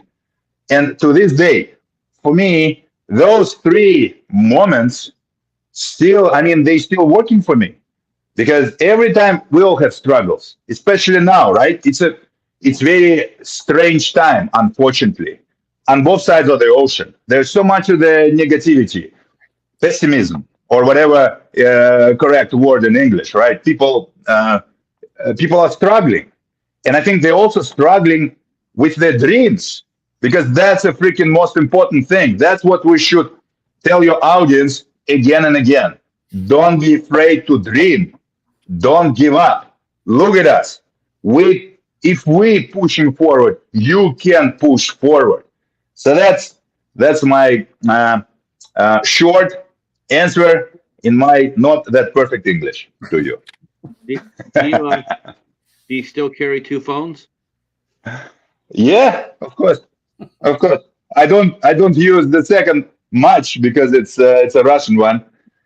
And to this day, for me, those three moments still, they still working for me. Because every time we all have struggles, especially now, right? It's very strange time, unfortunately, on both sides of the ocean. There's so much of the negativity, pessimism, or whatever correct word in English, right? People are struggling, and I think they're also struggling with their dreams, because that's a freaking most important thing. That's what we should tell your audience again and again. Don't be afraid to dream. Don't give up. Look at us. If we pushing forward, you can push forward. So that's my short answer in my not that perfect English to you. Do you still carry two phones? Yeah, of course. I don't use the second much because it's a Russian one.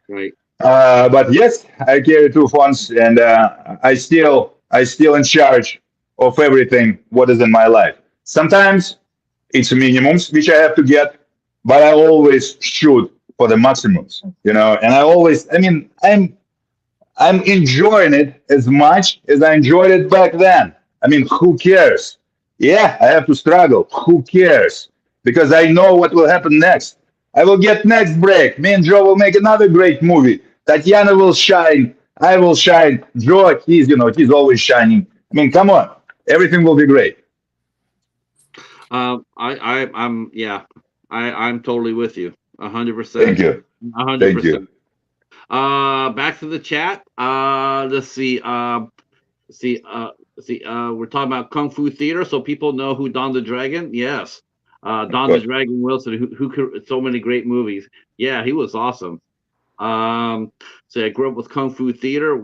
Right. But yes, I carry two phones, and I still in charge of everything what is in my life. Sometimes it's minimums which I have to get, but I always shoot for the maximums, And I always, I'm enjoying it as much as I enjoyed it back then. Who cares? Yeah, I have to struggle. Who cares? Because I know what will happen next. I will get next break. Me and Joe will make another great movie. Tatiana will shine. I will shine. Joe, he's always shining. Come on. Everything will be great. I'm totally with you. 100%. Thank you. 100%. Thank you. Back to the chat. Let's see. We're talking about Kung Fu Theater, so people know who Don the Dragon. Yes. Don the Dragon Wilson, who could so many great movies. Yeah, he was awesome. So I grew up with Kung Fu Theater.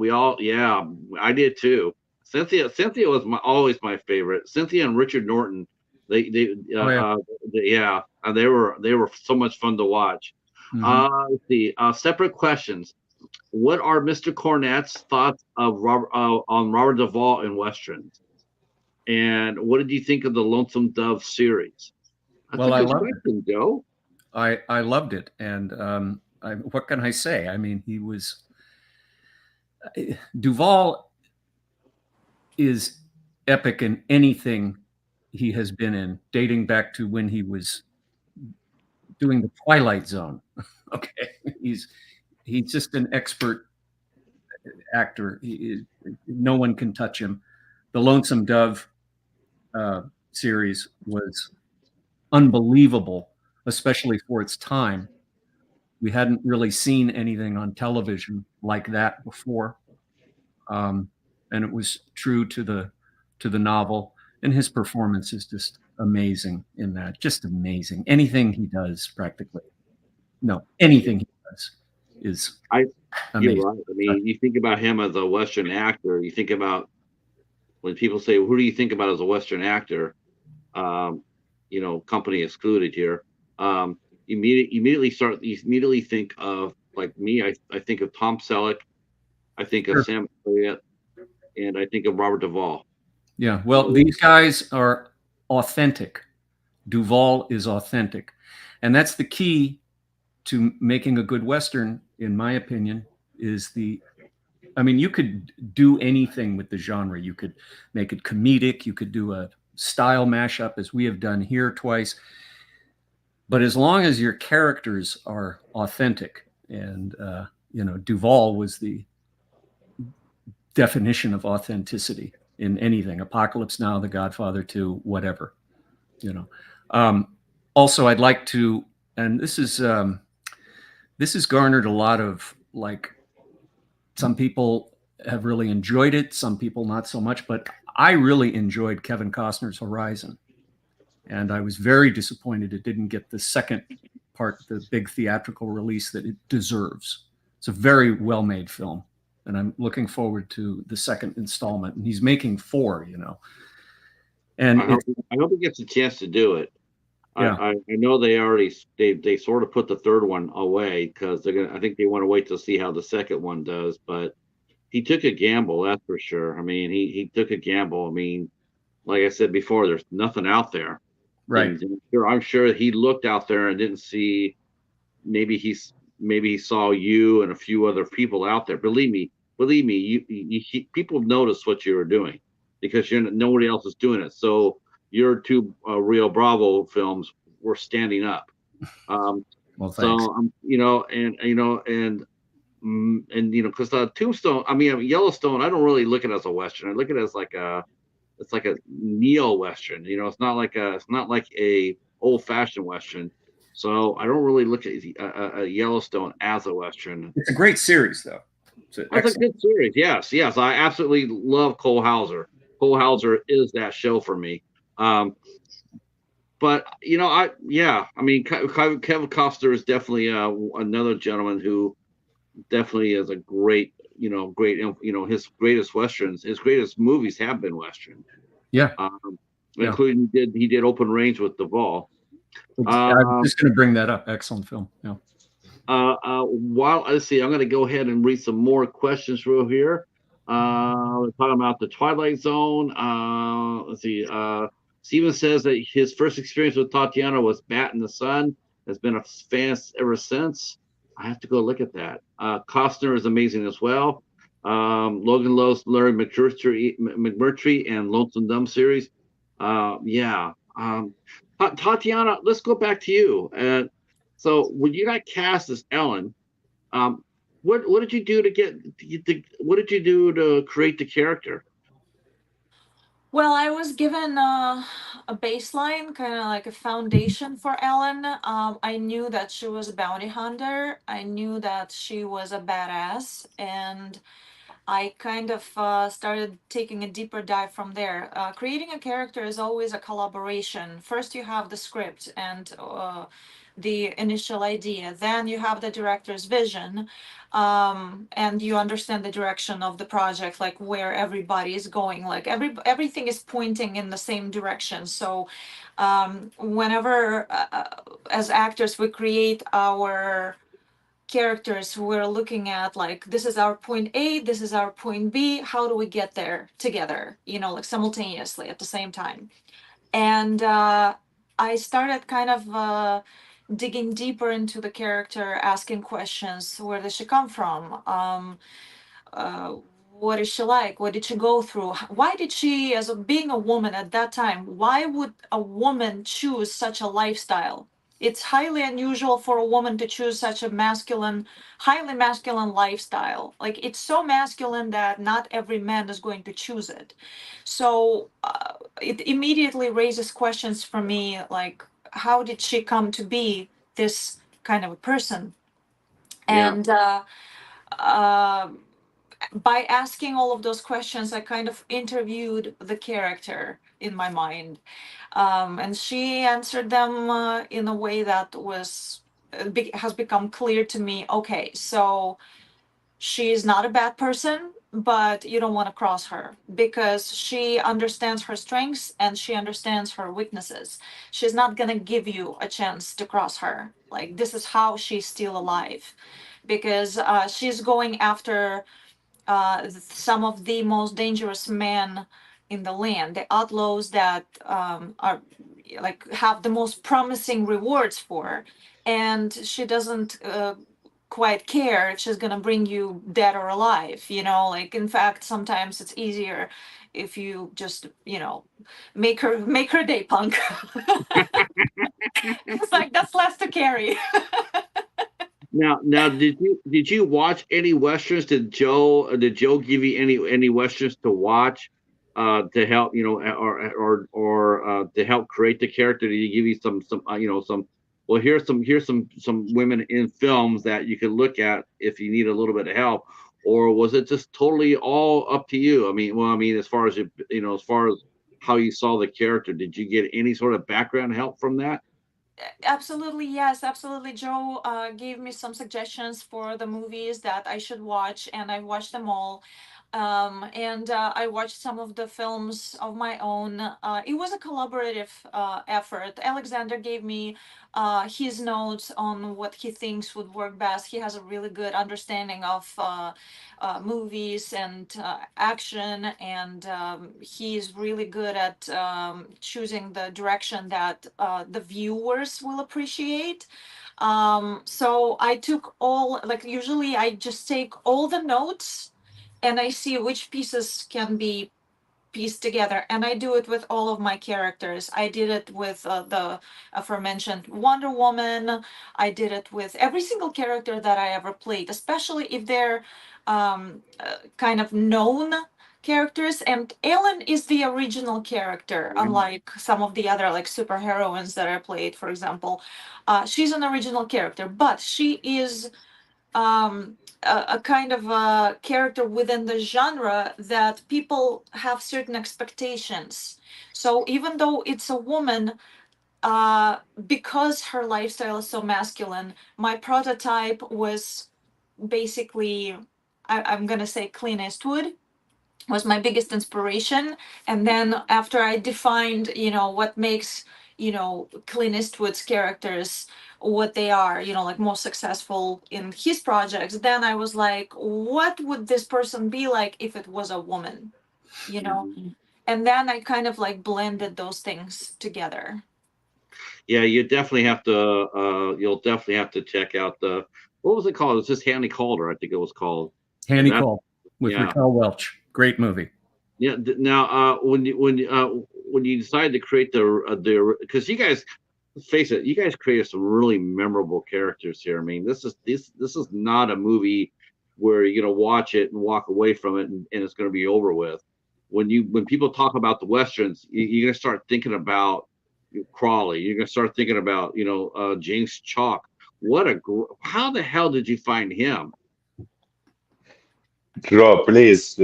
I did too. Cynthia was always my favorite. Cynthia and Richard Norton. They were so much fun to watch. Mm-hmm. Let's see. Separate questions. What are Mr. Cornet's thoughts of on Robert Duvall in westerns? And what did you think of the Lonesome Dove series? That's a good question, Joe. I loved it, and what can I say? He was Duvall is epic in anything he has been in, dating back to when he was doing the Twilight Zone. Okay, he's just an expert actor. No one can touch him. The Lonesome Dove series was unbelievable, especially for its time. We hadn't really seen anything on television like that before, and it was true to the novel. And his performance is just amazing in that. Just amazing. Anything he does, practically. No, anything he does is amazing. You're right. You think about him as a Western actor. You think about when people say, "Who do you think about as a Western actor?" Company excluded here. You immediately think of, like me. I think of Tom Selleck. I think of Sam Elliott, and I think of Robert Duvall. Yeah, well, these guys are authentic. Duvall is authentic, and that's the key to making a good Western, in my opinion, is the I mean, you could do anything with the genre. You could make it comedic. You could do a style mashup, as we have done here twice. But as long as your characters are authentic, and Duvall was the definition of authenticity in anything. Apocalypse Now, The Godfather 2, whatever. Also, I'd like to, and this has garnered a lot of, like, some people have really enjoyed it, some people not so much, but I really enjoyed Kevin Costner's Horizon. And I was very disappointed it didn't get the second part, the big theatrical release that it deserves. It's a very well-made film, and I'm looking forward to the second installment. And he's making 4, And I hope he gets a chance to do it. Yeah. I know they sort of put the third one away because I think they want to wait to see how the second one does. But he took a gamble, that's for sure. I mean, he took a gamble. I mean, like I said before, there's nothing out there. Right. And I'm sure he looked out there and didn't see. Maybe he saw you and a few other people out there. Believe me, people notice what you were doing because nobody else is doing it. So your 2 Rio Bravo films were standing up. Well, thanks. So because Tombstone, I mean Yellowstone, I don't really look at it as a Western. I look at it as like a neo Western. It's not like a old fashioned Western. So I don't really look at a Yellowstone as a Western. It's a great series, though. It's a good series. Yes. I absolutely love Cole Hauser. Cole Hauser is that show for me. But I mean, Kevin Costner is definitely another gentleman who definitely is a great, his greatest Westerns, his greatest movies have been Western. Yeah. Including he did Open Range with Duvall. I was just going to bring that up. Excellent film. Yeah. Let's see, I'm going to go ahead and read some more questions through here. We're talking about the Twilight Zone. Let's see. Steven says that his first experience with Tatiana was Bat in the Sun. Has been a fan ever since. I have to go look at that. Costner is amazing as well. Logan loves Larry McMurtry and Lonesome Dumb series. Tatiana, let's go back to you. So when you got cast as Ellen, what did you do what did you do to create the character? Well, I was given a baseline, kind of like a foundation for Ellen. I knew that she was a bounty hunter. I knew that she was a badass, and I kind of started taking a deeper dive from there. Creating a character is always a collaboration. First, you have the script and the initial idea. Then you have the director's vision, and you understand the direction of the project, like where everybody is going. Like everything is pointing in the same direction. So whenever, as actors, we create our characters, we're looking at like, this is our point A, this is our point B, how do we get there together, like simultaneously at the same time. And I started kind of digging deeper into the character, asking questions. Where does she come from? What is she like? What did she go through? Why did she, being a woman at that time, why would a woman choose such a lifestyle? It's highly unusual for a woman to choose such a highly masculine lifestyle. Like, it's so masculine that not every man is going to choose it. So it immediately raises questions for me, like, how did she come to be this kind of a person? And by asking all of those questions, I kind of interviewed the character in my mind. And she answered them in a way that has become clear to me. Okay, so she's not a bad person, but you don't want to cross her because she understands her strengths and she understands her weaknesses. She's not going to give you a chance to cross her. Like, this is how she's still alive, because she's going after some of the most dangerous men in the land, the outlaws that are like have the most promising rewards for, and she doesn't quite care if she's gonna bring you dead or alive, you know. Like, in fact, sometimes it's easier if you just, you know, make her day, punk. It's like that's less to carry. Now, did you watch any westerns? Did Joe give you any westerns to watch, to help, or to help create the character? Did he give you some some? Well, here's some women in films that you could look at if you need a little bit of help, or was it just totally all up to you? I mean, as far as as far as how you saw the character, did you get any sort of background help from that? Absolutely, yes, absolutely. Joe gave me some suggestions for the movies that I should watch, and I watched them all. And I watched some of the films of my own. It was a collaborative effort. Alexander gave me his notes on what he thinks would work best. He has a really good understanding of movies and action, and he's really good at choosing the direction that the viewers will appreciate. So I took all, like, usually I just take all the notes and I see which pieces can be pieced together, and I do it with all of my characters. I did it with the aforementioned Wonder Woman. I did it with every single character that I ever played, especially if they're kind of known characters. And Ellen is the original character, unlike some of the other like superheroines that I played, for example. She's an original character, but she is a kind of a character within the genre that people have certain expectations. So even though it's a woman, because her lifestyle is so masculine, my prototype was basically, I'm gonna say Clint Eastwood was my biggest inspiration. And then after I defined, what makes, Clint Eastwood's characters what they are, like most successful in his projects, then I was like, what would this person be like if it was a woman, you know? And then I kind of like blended those things together. Yeah, you'll definitely have to check out the, what was it called? It was just Handy Calder, I think it was called. Handy That Call with yeah. Raquel Welch. Great movie. Yeah. Now, when you decided to create because you guys, let's face it, you guys created some really memorable characters here. I mean, this is not a movie where you're gonna watch it and walk away from it and it's gonna be over with. When people talk about the westerns, you're gonna start thinking about Crawley. You're gonna start thinking about James Chalk. How the hell did you find him? Joe, please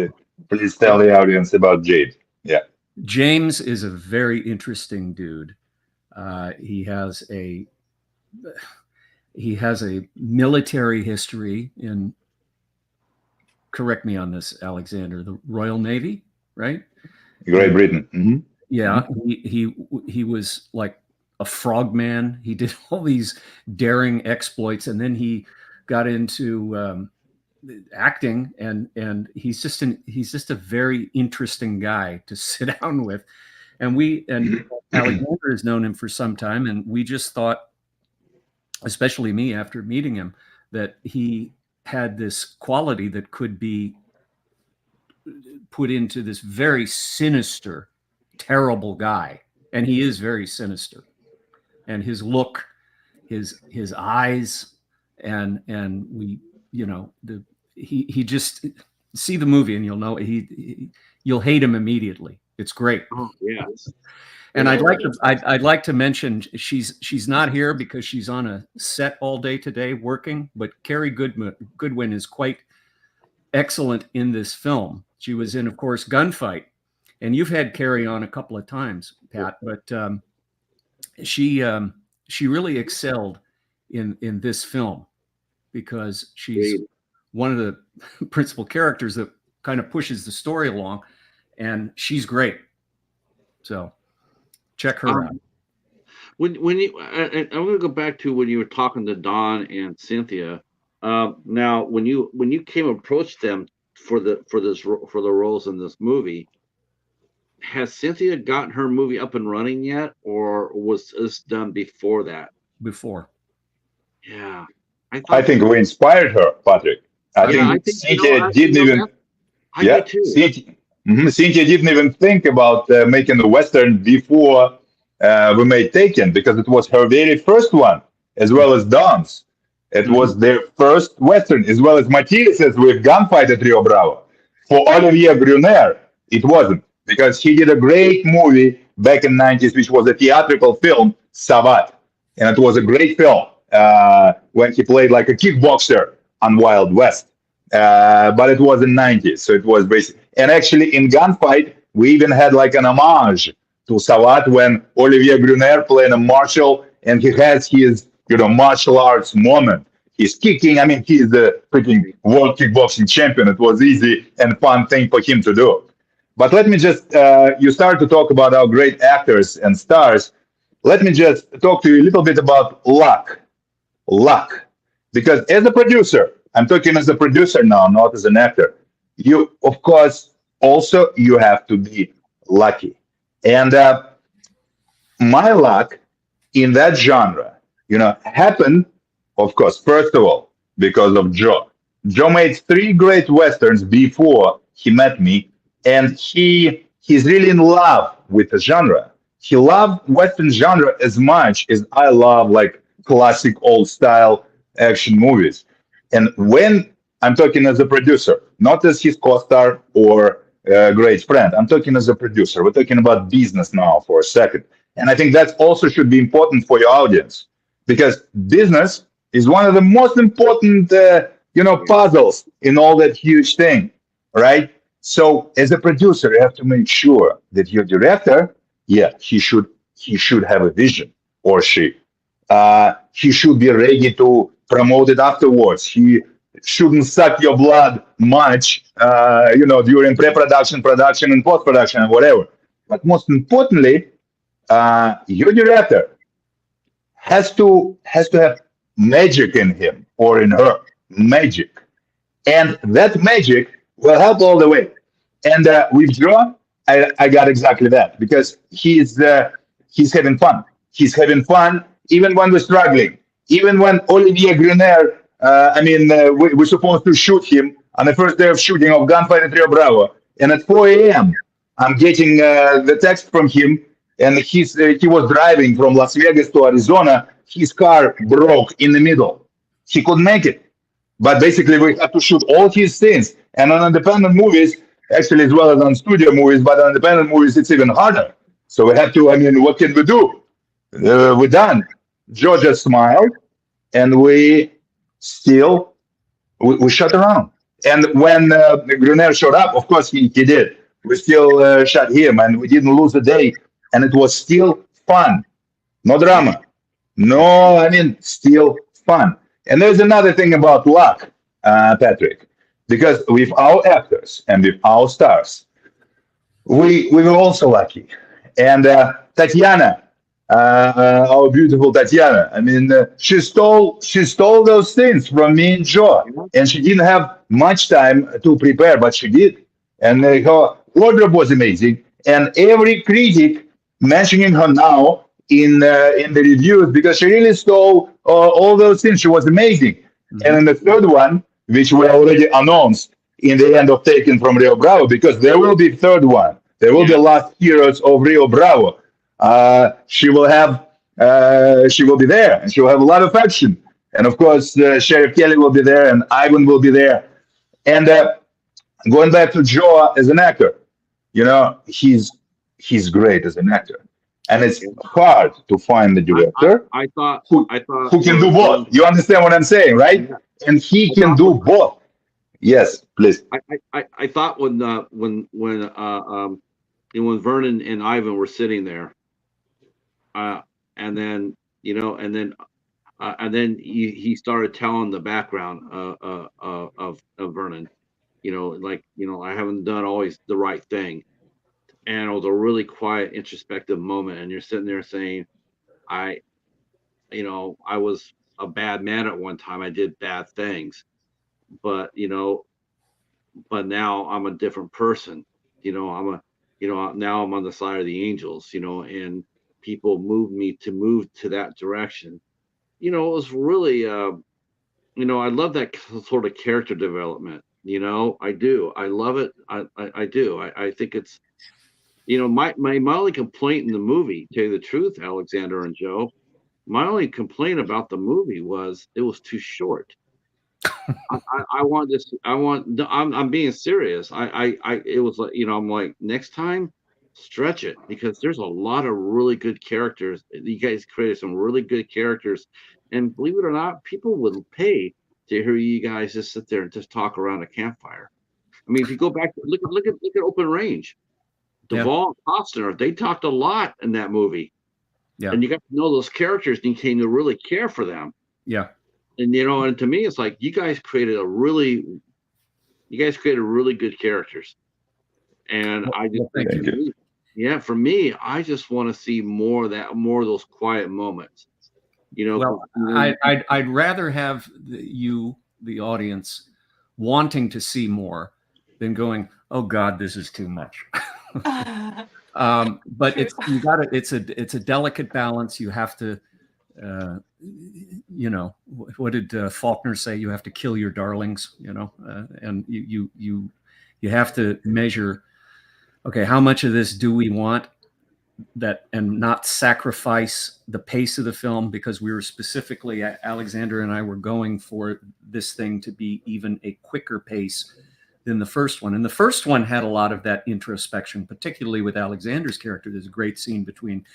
tell the audience about Jade. Yeah. James is a very interesting dude. He has a military history in, correct me on this, Alexander, the Royal Navy, right? Great Britain. Mm-hmm. Yeah, he was like a frogman. He did all these daring exploits, and then he got into acting, and he's just a very interesting guy to sit down with. And Alexander has known him for some time, and we just thought, especially me after meeting him, that he had this quality that could be put into this very sinister, terrible guy. And he is very sinister. And his look, his eyes, and we, he just, see the movie and you'll know you'll hate him immediately. It's great. Oh yeah. And I'd like to mention she's not here because she's on a set all day today working, but Carrie Goodwin is quite excellent in this film. She was in, of course, Gunfight, and you've had Carrie on a couple of times, Pat, but she really excelled in this film because she's one of the principal characters that kind of pushes the story along, and she's great. So check her out. I'm going to go back to when you were talking to Don and Cynthia. Now, when you came approach them for the roles in this movie, has Cynthia gotten her movie up and running yet, or was this done before that? Before. Yeah. I I thought think so. we inspired her, Patrick. I Yeah, I think think you know, Cynthia didn't even, I yeah, did too. Cynthia didn't even think about making a Western before we made Taken, because it was her very first one, as well as Dawn's. It Hmm. was their first Western, as well as Matthias's with Gunfight at Rio Bravo. For Olivier Gruner, it wasn't, because he did a great movie back in the 90s, which was a theatrical film, Savat. And it was a great film when he played like a kickboxer on Wild West. But it was in 90s, so it was basic. And actually, in Gunfight, we even had like an homage to Savat when Olivier Gruner playing a martial, and he has his martial arts moment. He's kicking. I mean, he's the freaking world kickboxing champion. It was easy and fun thing for him to do. But let me just, you start to talk about our great actors and stars. Let me just talk to you a little bit about luck. Luck. Because as a producer, I'm talking as a producer now, not as an actor. You, of course, also you have to be lucky. And my luck in that genre, happened, of course, first of all, because of Joe. Joe made three great westerns before he met me, and he's really in love with the genre. He loved western genre as much as I love like classic old style action movies. And when I'm talking as a producer, not as his co-star or great friend, I'm talking as a producer. We're talking about business now for a second. And I think that also should be important for your audience, because business is one of the most important, puzzles in all that huge thing, right? So as a producer, you have to make sure that your director, yeah, he should have a vision, or she. He should be ready to promote it afterwards. He shouldn't suck your blood much, during pre-production, production, and post-production, and whatever. But most importantly, your director has to have magic in him or in her, magic, and that magic will help all the way. And with Joe, I got exactly that, because he's having fun. He's having fun even when we're struggling. Even when Olivier Gruner, we're supposed to shoot him on the first day of shooting of Gunfight at Rio Bravo, and at 4 a.m. I'm getting the text from him, and he was driving from Las Vegas to Arizona. His car broke in the middle. He couldn't make it, but basically, we have to shoot all his scenes. And on independent movies, actually, as well as on studio movies, but on independent movies, it's even harder. So we have to, what can we do? We're done. Joe just smiled, and we shot around. And when Gruner showed up, of course, he did. We still shot him, and we didn't lose a day. And it was still fun. No drama. No, still fun. And there's another thing about luck, Patrick, because with our actors and with our stars, we were also lucky. And Tatiana, our beautiful Tatiana, she stole those things from me and Joe, and she didn't have much time to prepare, but she did. And her wardrobe was amazing, and every critic mentioning her now in the reviews, because she really stole all those things. She was amazing. And in the third one, which we already announced in the end of Taken from Rio Bravo, because there will be third one. There will be last heroes of Rio Bravo. She will be there, and she will have a lot of action. And of course, Sheriff Kelly will be there, and Ivan will be there. And going back to Joe as an actor, he's great as an actor, and it's hard to find the director I thought who I thought who can do both. You understand what I'm saying, right? And he I can thought do both. Yes, please. I thought when Vernon and Ivan were sitting there, uh, and then and then he started telling the background of Vernon, I haven't done always the right thing, and it was a really quiet, introspective moment, and you're sitting there saying, I I was a bad man at one time, I did bad things, but but now I'm a different person. I'm a, now I'm on the side of the angels, and people moved me to move to that direction. It was really, I love that sort of character development. I do. I love it. I do. I think it's, my only complaint in the movie, to tell you the truth, Alexander and Joe, my only complaint about the movie was it was too short. I want this. I'm being serious. It was like, I'm like, next time, stretch it, because there's a lot of really good characters. You guys created some really good characters, and believe it or not, people would pay to hear you guys just sit there and just talk around a campfire. I mean, if you go back, look at Open Range, Yeah. Duvall and Costner, they talked a lot in that movie, Yeah. and you got to know those characters, and you came to really care for them. Yeah. And and to me, it's like you guys created really good characters, and I just Thank think, you. yeah, for me, I just want to see more of those quiet moments. Well, I'd rather have the audience, wanting to see more than going, oh God, this is too much. But True. it's a delicate balance. You have to, what did Faulkner say? You have to kill your darlings, and you have to measure, okay, how much of this do we want, that, and not sacrifice the pace of the film, because we were specifically, Alexander and I were going for this thing to be even a quicker pace than the first one. And the first one had a lot of that introspection, particularly with Alexander's character. There's a great scene between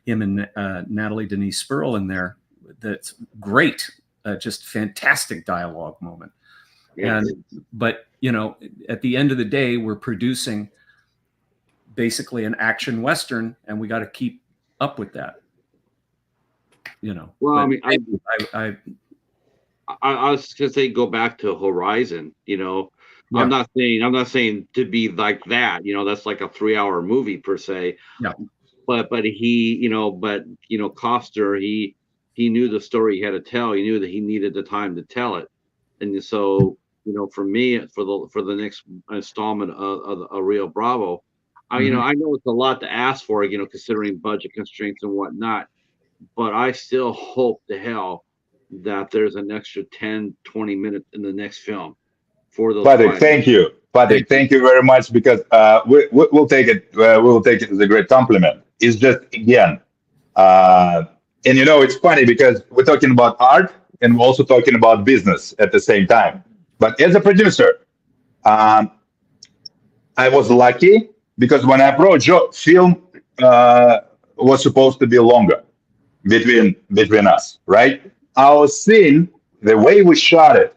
him and Natalie Denise Spurl in there that's great, just fantastic dialogue moment. Yes. But at the end of the day, we're producing basically an action Western, and we got to keep up with that. Well, but I mean, I was gonna say, go back to Horizon. Yeah. I'm not saying to be like that. That's like a 3-hour movie per se. Yeah. But he, Costner, he knew the story he had to tell. He knew that he needed the time to tell it, and so for me, for the next installment of Rio Bravo, I know it's a lot to ask for, considering budget constraints and whatnot, but I still hope to hell that there's an extra 10, 20 minutes in the next film for those. Patrick, thank you. Patrick, thank you very much, because we'll take it. We'll take it as a great compliment. It's just, again, and it's funny because we're talking about art and we're also talking about business at the same time. But as a producer, I was lucky, because when I approached Joe, film was supposed to be longer between us, right? Our scene, the way we shot it,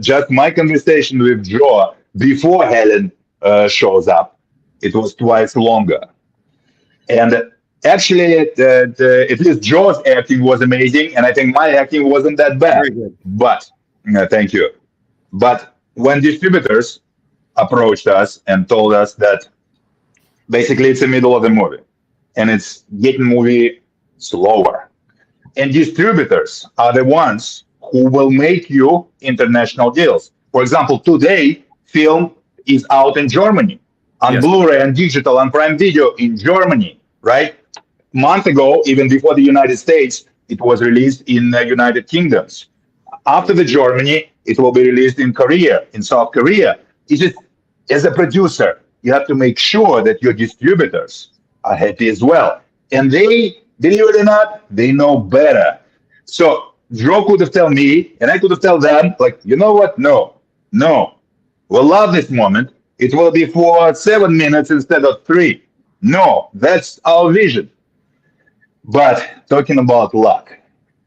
just my conversation with Joe before Helen shows up, it was twice longer. And actually, at least Joe's acting was amazing, and I think my acting wasn't that bad. Very good. But thank you. But when distributors approached us and told us that basically it's the middle of the movie and it's getting movie slower, and distributors are the ones who will make you international deals. For example, today film is out in Germany on Blu-ray and digital and Prime Video in Germany, right? Month ago, even before the United States, it was released in the United Kingdoms. After the Germany, it will be released in Korea, in South Korea. It's just, as a producer, you have to make sure that your distributors are happy as well. And they, believe it or not, they know better. So Joe could have told me, and I could have told them, like, you know what? No, we'll love this moment. It will be for 7 minutes instead of 3. No, that's our vision. But talking about luck,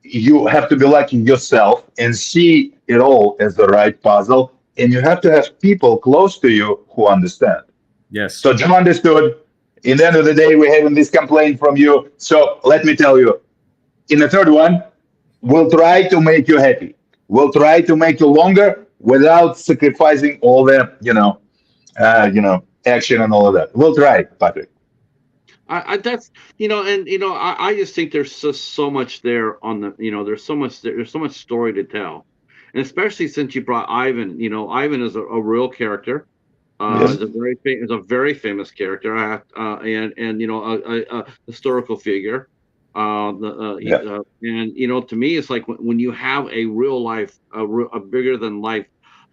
you have to be lucky yourself and see it all as the right puzzle. And you have to have people close to you who understand. Yes. So Joe understood. In the end of the day, we're having this complaint from you. So let me tell you, in the third one, we'll try to make you happy. We'll try to make you longer without sacrificing all the, action and all of that. We'll try, Patrick. I just think there's just so much there on the, there's so much story to tell, and especially since you brought Ivan. Ivan is a real character. Is a very famous character, and a historical figure. And to me, it's like when you have a real life, a bigger than life,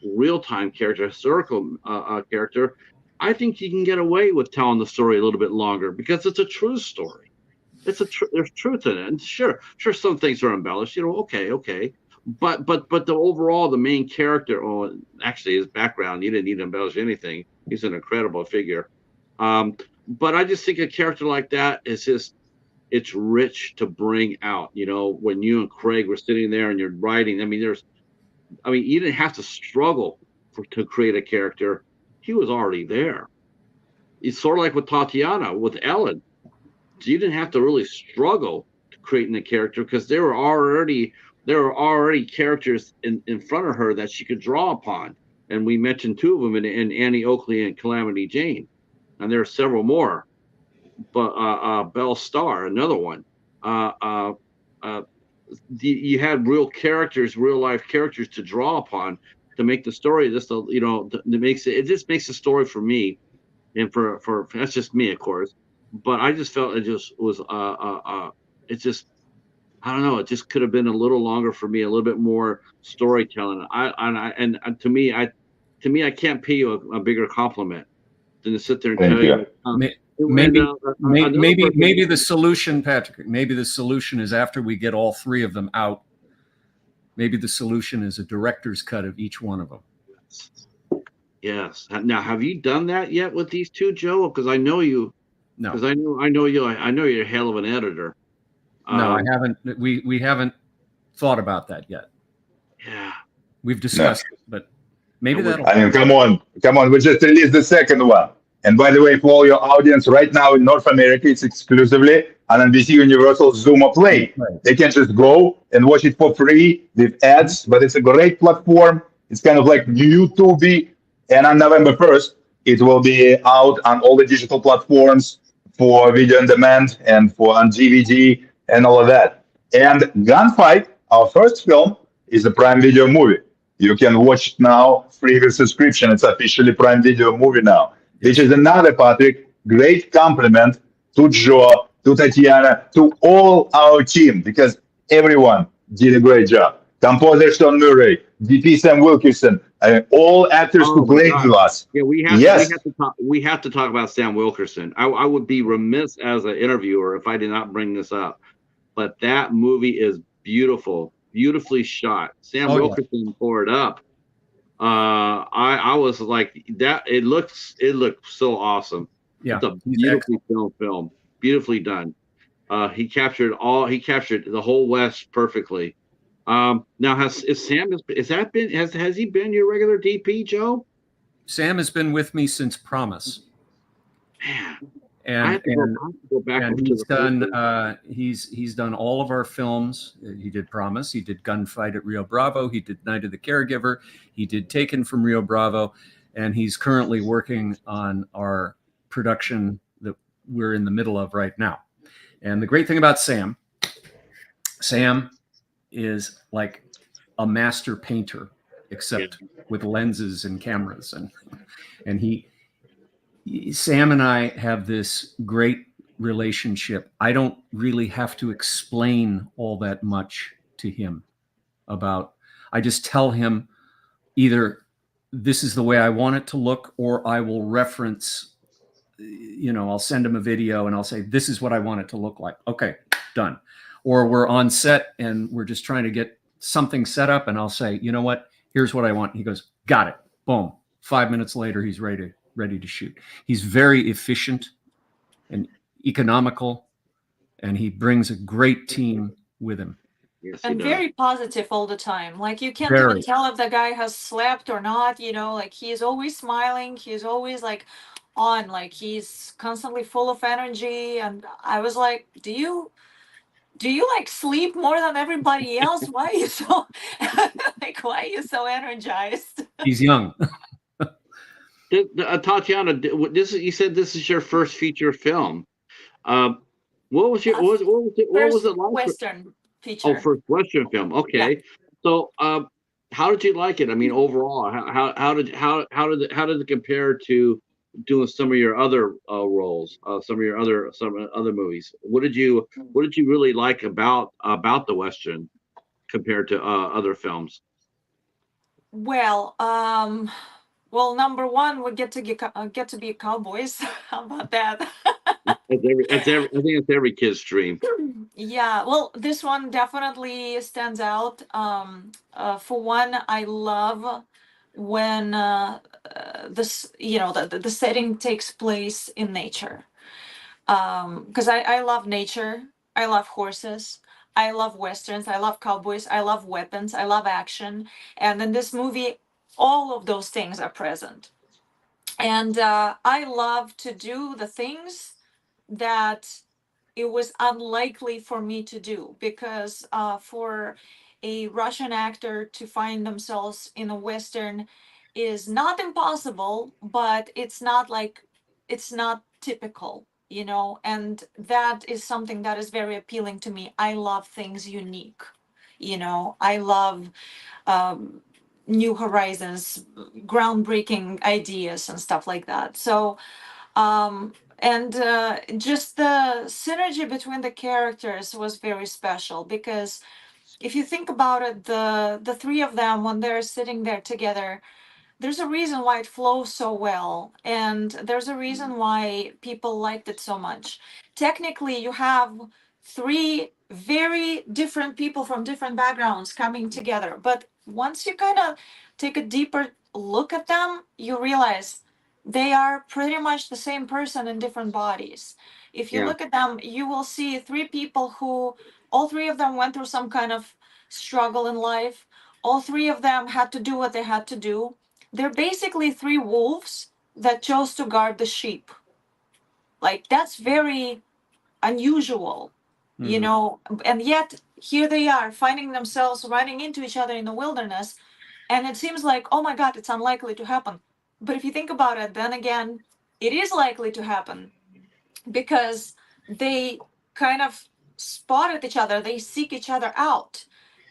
real time character, historical character, I think you can get away with telling the story a little bit longer because it's a true story. There's truth in it, and sure, some things are embellished. Okay, but the overall, the main character, actually his background, you didn't need to embellish anything. He's an incredible figure. But I just think a character like that is just, it's rich to bring out. When you and Craig were sitting there and you're writing, you didn't have to struggle to create a character. He was already there. It's sort of like with Tatiana, with Ellen. So you didn't have to really struggle to creating a character because there were already characters in front of her that she could draw upon. And we mentioned two of them in Annie Oakley and Calamity Jane. And there are several more. But Belle Starr, another one. You had real characters, real life characters to draw upon to make the story just it just makes the story for me, and for that's just me, of course, but I just felt it just was it just, I don't know, it just could have been a little longer for me, a little bit more storytelling. And to me I can't pay you a bigger compliment than to sit there and Thank tell you. Maybe the solution, Patrick, maybe the solution is after we get all three of them out, maybe the solution is a director's cut of each one of them. Yes. Now, have you done that yet with these two, Joe? Because I know you. No. Because I know you. I know you're a hell of an editor. No, I haven't. We haven't thought about that yet. Yeah. We've discussed it, but maybe that'll. Come on. We just released the second one. And by the way, for all your audience right now in North America, it's exclusively on NBC Universal Xumo Play. Right. They can just go and watch it for free with ads, but it's a great platform. It's kind of like YouTube. And on November 1st, it will be out on all the digital platforms for video on demand and for on DVD and all of that. And Gunfight, our first film, is a Prime Video movie. You can watch it now free with subscription. It's officially Prime Video movie now, which is another, Patrick, great compliment to Joe, to Tatiana, to all our team, because everyone did a great job. Composer Sean Murray, DP Sam Wilkerson, all actors who played with us. Yeah, we have to talk about Sam Wilkerson. I would be remiss as an interviewer if I did not bring this up. But that movie is beautiful, beautifully shot. Sam Wilkerson tore it up. I was like that. It looked so awesome. Yeah, it's a beautifully filmed film, beautifully done. He captured the whole West perfectly. Now has he been your regular DP, Joe? Sam has been with me since Promise. Man, and go back and he's done he's done all of our films. He did Promise, he did Gunfight at Rio Bravo, he did Night of the Caregiver, he did Taken from Rio Bravo, and he's currently working on our production that we're in the middle of right now. And the great thing about Sam is like a master painter, except with lenses and cameras, and Sam and I have this great relationship. I don't really have to explain all that much to him I just tell him either this is the way I want it to look, or I will reference, I'll send him a video and I'll say, this is what I want it to look like. Okay, done. Or we're on set and we're just trying to get something set up, and I'll say, you know what, here's what I want. He goes, got it. Boom. 5 minutes later, he's ready to shoot. He's very efficient and economical, and he brings a great team with him. Yes, and very positive all the time. Like you can't even tell if the guy has slept or not, like he's always smiling. He's always like on, like he's constantly full of energy. And I was like, do you like sleep more than everybody else? Why are you so why are you so energized? He's young. Tatiana, you said this is your first feature film. What was it like? Western feature. Oh, first Western film. Okay. Yeah. So, how did you like it? I mean, overall, how did it compare to doing some of your other roles, some other movies. What did you really like about the Western compared to other films? Well, well, number one, we get to be cowboys. How about that? I think it's every kid's dream. Yeah, well, this one definitely stands out. For one, I love when this, the setting takes place in nature. Because I love nature, I love horses, I love westerns, I love cowboys, I love weapons, I love action, and in this movie, all of those things are present. And I love to do the things that it was unlikely for me to do, because for a Russian actor to find themselves in a Western is not impossible, but it's not typical, and that is something that is very appealing to me. I love things unique, I love um, new horizons, groundbreaking ideas, and stuff like that. So and just the synergy between the characters was very special, because if you think about it, the three of them, when they're sitting there together, there's a reason why it flows so well, and there's a reason why people liked it so much. Technically, you have three very different people from different backgrounds coming together, but once you kind of take a deeper look at them, you realize they are pretty much the same person in different bodies. If you Yeah, look at them, you will see three people who, all three of them went through some kind of struggle in life. All three of them had to do what they had to do. They're basically three wolves that chose to guard the sheep. Like, that's very unusual, and yet here they are finding themselves running into each other in the wilderness. And it seems like, oh my God, it's unlikely to happen. But if you think about it, then again, it is likely to happen, because they kind of spotted each other, they seek each other out,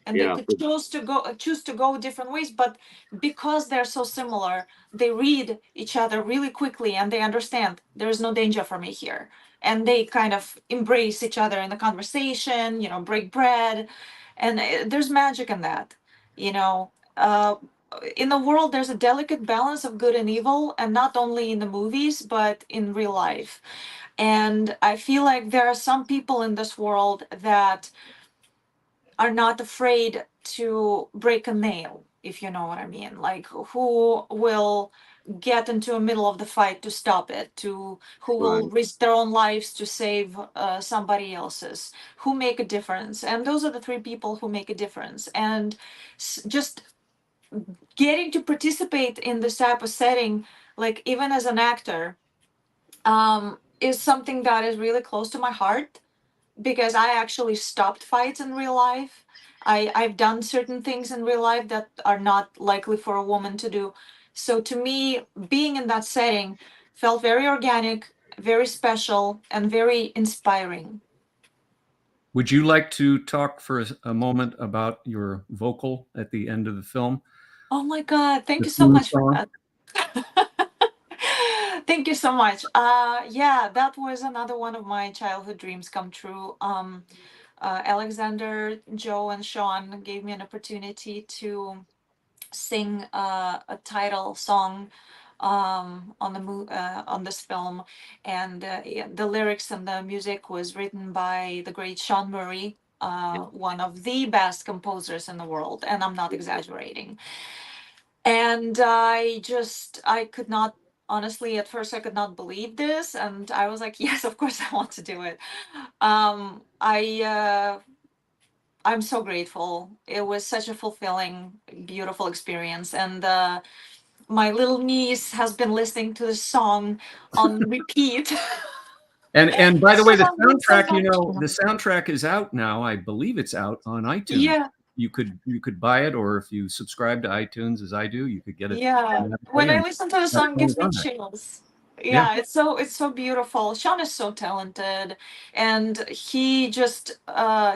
and they yeah, could choose to go different ways, but because they're so similar, they read each other really quickly, and they understand there is no danger for me here, and they kind of embrace each other in the conversation, break bread, and there's magic in that, you know in the world there's a delicate balance of good and evil, and not only in the movies but in real life. And I feel like there are some people in this world that are not afraid to break a nail, if you know what I mean. Like, who will get into the middle of the fight to stop it, who will right. risk their own lives to save somebody else's, who make a difference. And those are the three people who make a difference. And just getting to participate in this type of setting, like even as an actor, is something that is really close to my heart, because I actually stopped fights in real life. I've done certain things in real life that are not likely for a woman to do. So to me, being in that setting felt very organic, very special, and very inspiring. Would you like to talk for a moment about your vocal at the end of the film? Oh my God, thank The you so theme much for song? that. Thank you so much. Yeah, that was another one of my childhood dreams come true. Alexander, Joe, and Sean gave me an opportunity to sing a title song on this film, and yeah, the lyrics and the music was written by the great Sean Murray, one of the best composers in the world, and I'm not exaggerating. And I could not, honestly, at first I could not believe this, and I was like, yes, of course I want to do it. I'm so grateful. It was such a fulfilling, beautiful experience. And my little niece has been listening to the song on repeat. And by the way, the I love it so soundtrack, the much. soundtrack is out now. I believe it's out on iTunes. Yeah, You could buy it, or if you subscribe to iTunes as I do, you could get it yeah. When I and listen to the that song, it song's gives me on there. chills. Yeah, it's so beautiful. Sean is so talented, and he just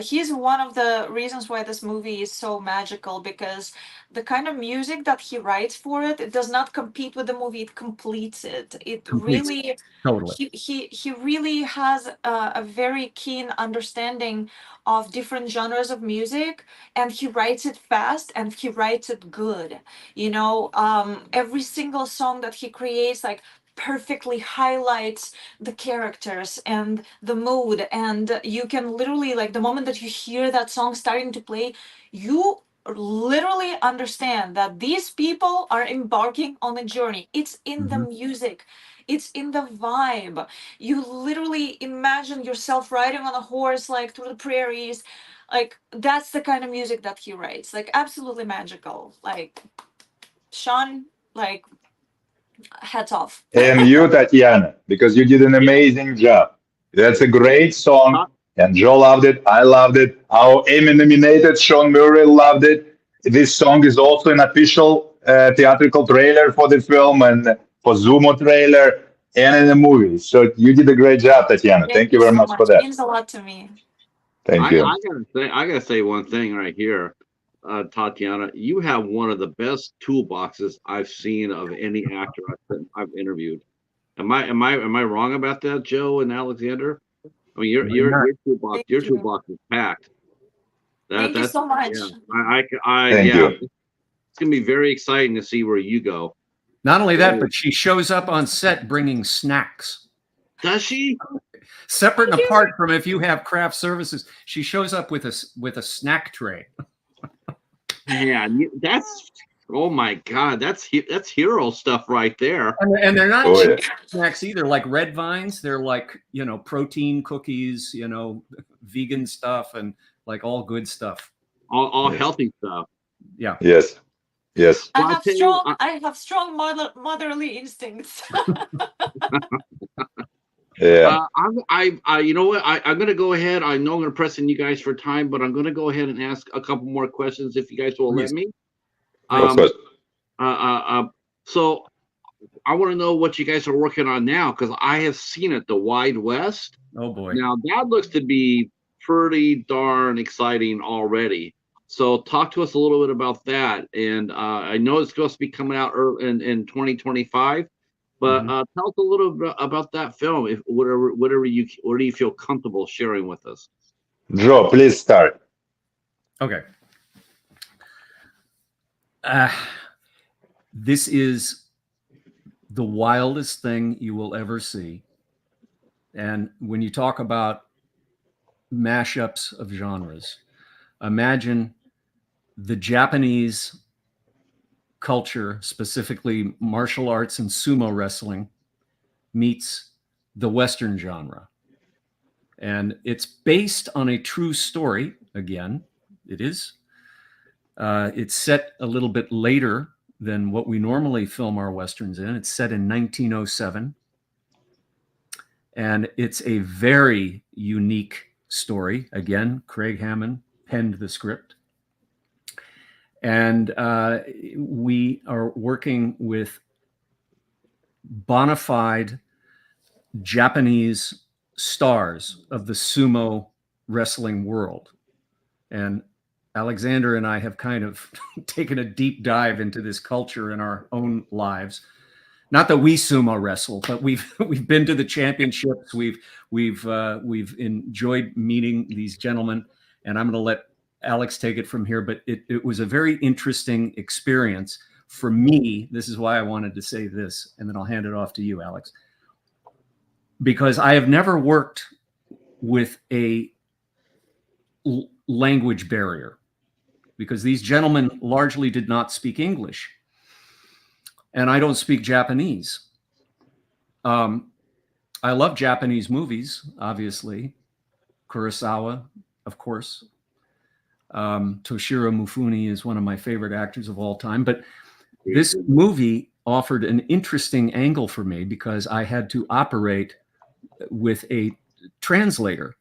he's one of the reasons why this movie is so magical, because the kind of music that he writes for it, it does not compete with the movie, it completes it. It Completes really Totally. he really has a very keen understanding of different genres of music, and he writes it fast and he writes it good. You know, every single song that he creates, like, perfectly highlights the characters and the mood, and you can literally, like, the moment that you hear that song starting to play, you literally understand that these people are embarking on a journey. It's in the music, it's in the vibe. You literally imagine yourself riding on a horse, like, through the prairies. Like, that's the kind of music that he writes, like, absolutely magical. Like, Sean, like, hats off. And you, Tatiana, because you did an Yeah. amazing job. That's a great song, Uh, and Joe loved it. I loved it. Our Emmy nominated Sean Murray loved it. This song is also an official theatrical trailer for the film and for Zumo trailer and in the movie. So you did a great job, Tatiana. Thank Thank you you very so much for much. that. Means a lot to me. Thank you. I gotta say one thing right here, Tatiana. You have one of the best toolboxes I've seen of any actor I've interviewed. Am I wrong about that, Joe and Alexander? I mean, No, you're not. Thank your you. toolbox is packed. Thank you That's so much. yeah. Thank Yeah. you. It's gonna be very exciting to see where you go. Not only that, but she shows up on set bringing snacks. Does she? Separate and apart from if you have craft services, she shows up with a snack tray. Yeah, that's oh my God, that's hero stuff right there. And they're not Oh, cheap yeah. snacks either, like red vines. They're like, protein cookies, vegan stuff, and like all good stuff. All Yes. healthy stuff. Yeah. Yes. Yes. Well, I tell you, I have strong motherly instincts. Yeah. you know what? I'm gonna go ahead. I know I'm gonna press on you guys for time, but I'm gonna go ahead and ask a couple more questions if you guys will let Please. me. Of Um, course. so I want to know what you guys are working on now, because I have seen it, The Wide West. Oh boy. Now that looks to be pretty darn exciting already. So talk to us a little bit about that. And I know it's supposed to be coming out in 2025, but tell us a little bit about that film, if whatever you feel comfortable sharing with us. Joe, please start. Okay. This is the wildest thing you will ever see. And when you talk about mashups of genres, imagine the Japanese culture, specifically martial arts and sumo wrestling, meets the Western genre. And it's based on a true story. Again, it is. It's set a little bit later than what we normally film our Westerns in. It's set in 1907. And it's a very unique story. Again, Craig Hammond penned the script. And we are working with bona fide Japanese stars of the sumo wrestling world. And Alexander and I have kind of taken a deep dive into this culture in our own lives. Not that we sumo wrestle, but we've been to the championships. We've enjoyed meeting these gentlemen, and I'm going to let Alex take it from here. But it was a very interesting experience for me. This is why I wanted to say this, and then I'll hand it off to you, Alex, because I have never worked with a language barrier, because these gentlemen largely did not speak English. And I don't speak Japanese. I love Japanese movies, obviously. Kurosawa, of course. Toshiro Mifune is one of my favorite actors of all time. But this movie offered an interesting angle for me because I had to operate with a translator.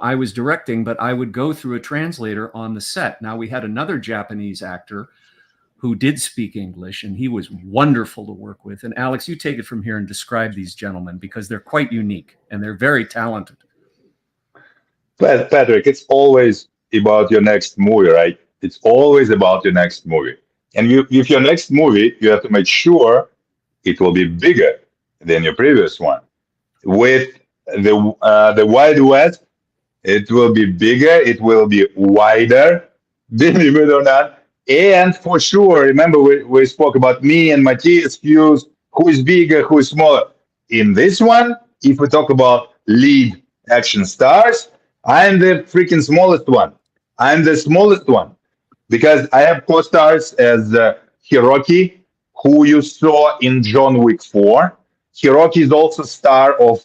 I was directing, but I would go through a translator on the set. Now, we had another Japanese actor who did speak English, and he was wonderful to work with. And Alex, you take it from here and describe these gentlemen, because they're quite unique and they're very talented. Patrick, it's always about your next movie, right? It's always about your next movie. And with your next movie, you have to make sure it will be bigger than your previous one. With the Wild West, it will be bigger, it will be wider, believe it or not. And for sure, remember we spoke about me and Matthias Hughes, who is bigger, who is smaller. In this one, if we talk about lead action stars, I'm the freaking smallest one. I'm the smallest one because I have co-stars as Hiroki, who you saw in John Wick 4. Hiroki is also star of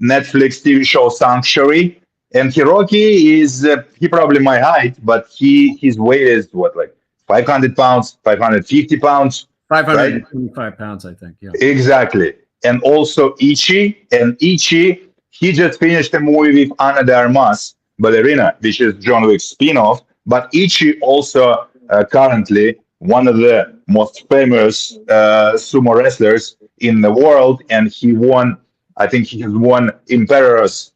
Netflix TV show Sanctuary. And Hiroki is, he probably my height, but his weight is what, like 500 pounds, 550 pounds? 525 pounds, I think, yeah. Exactly. And also Ichi. And Ichi, he just finished a movie with Ana de Armas, Ballerina, which is John Wick's spin-off. But Ichi also currently one of the most famous sumo wrestlers in the world. And he won, I think he has won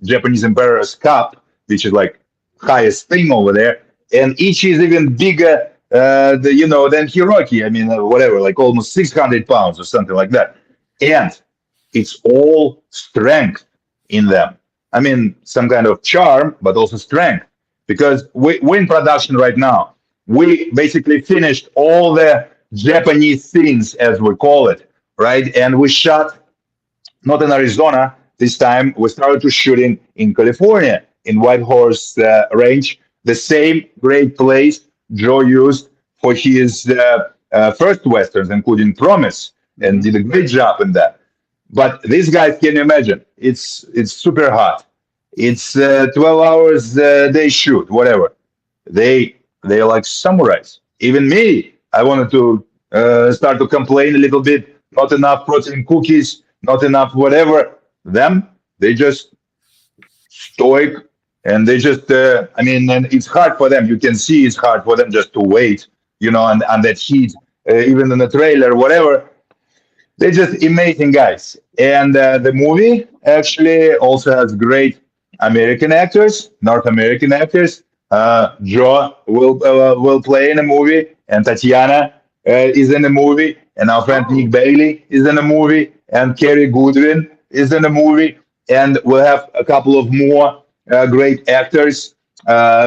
Japanese Emperor's Cup, which is like highest thing over there. And Ichi is even bigger, than Hiroki. I mean, whatever, like almost 600 pounds or something like that. And it's all strength in them. I mean, some kind of charm, but also strength. Because we're in production right now. We basically finished all the Japanese scenes, as we call it, right? And we shot not in Arizona this time. We started to shooting in California, in Whitehorse Range, the same great place Joe used for his first westerns, including Promise, and did a great job in that. But these guys, can you imagine? It's super hot. It's 12 hours they shoot, whatever. They're like samurais. Even me, I wanted to start to complain a little bit. Not enough protein cookies, not enough whatever. Them, they just stoic, and they just and it's hard for them. You can see it's hard for them just to wait, and that heat, even in the trailer, whatever. They're just amazing guys. And the movie actually also has great American actors, North American actors. Joe will play in a movie, and Tatiana is in a movie, and our friend Nick Bailey is in a movie, and Kerry Goodwin is in a movie, and we'll have a couple of more great actors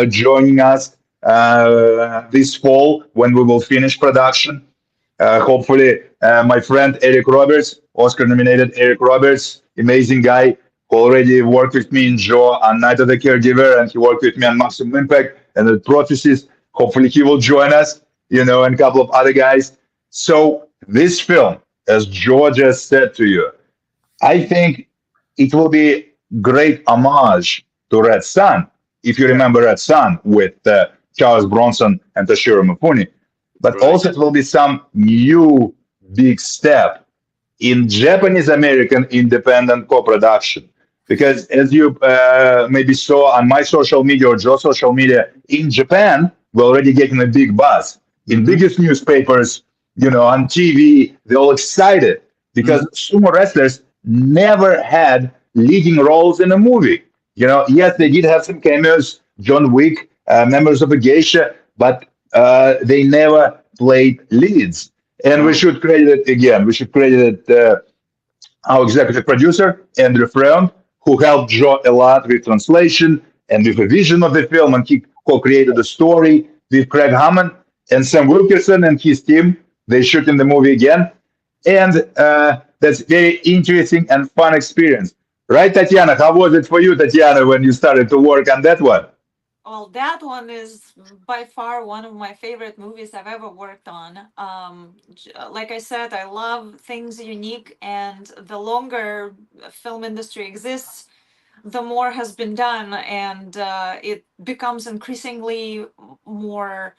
joining us this fall when we will finish production. Hopefully, my friend Eric Roberts, Oscar-nominated Eric Roberts, amazing guy, who already worked with me in Joe on Night of the Caregiver, and he worked with me on Maximum Impact and the Prophecies. Hopefully, he will join us, and a couple of other guys. So this film, as Joe just said to you, I think it will be great homage to Red Sun, if you remember Red Sun with Charles Bronson and Toshiro Mifune. But also it will be some new big step in Japanese-American independent co-production. Because as you maybe saw on my social media or Joe's social media, in Japan, we're already getting a big buzz. In biggest newspapers, on TV, they're all excited because sumo wrestlers never had leading roles in a movie. Yes, they did have some cameos, John Wick, members of a geisha, but they never played leads. And we should credit it again. We should credit it, our executive producer, Andrew Freund, who helped Joe a lot with translation and with the vision of the film, and he co-created the story with Craig Hammond and Sam Wilkerson and his team. They shoot in the movie again. And that's very interesting and fun experience. Right, Tatiana? How was it for you, Tatiana, when you started to work on that one? Well, that one is by far one of my favorite movies I've ever worked on. Like I said, I love things unique, and the longer film industry exists, the more has been done, and it becomes increasingly more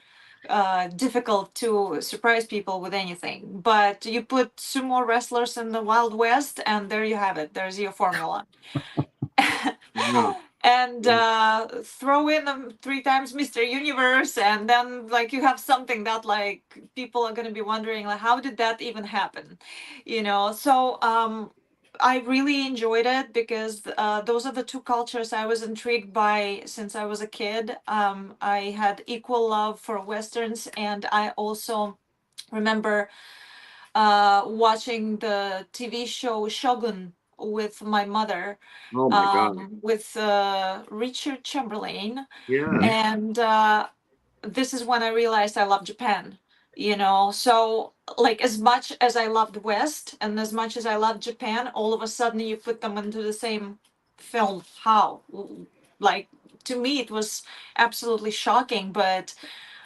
difficult to surprise people with anything. But you put sumo wrestlers in the Wild West, and there you have it. There's your formula. Yeah. and throw in 3 times Mr. Universe, and then like you have something that like people are going to be wondering like how did that even happen, you know. So I really enjoyed it because those are the two cultures I was intrigued by since I was a kid. I had equal love for westerns, and I also remember watching the TV show Shogun with my mother, Oh my God. with Richard Chamberlain, Yeah. and this is when I realized I love Japan. You know, so like as much as I loved West and as much as I loved Japan, all of a sudden you put them into the same film. How? Like to me, it was absolutely shocking, but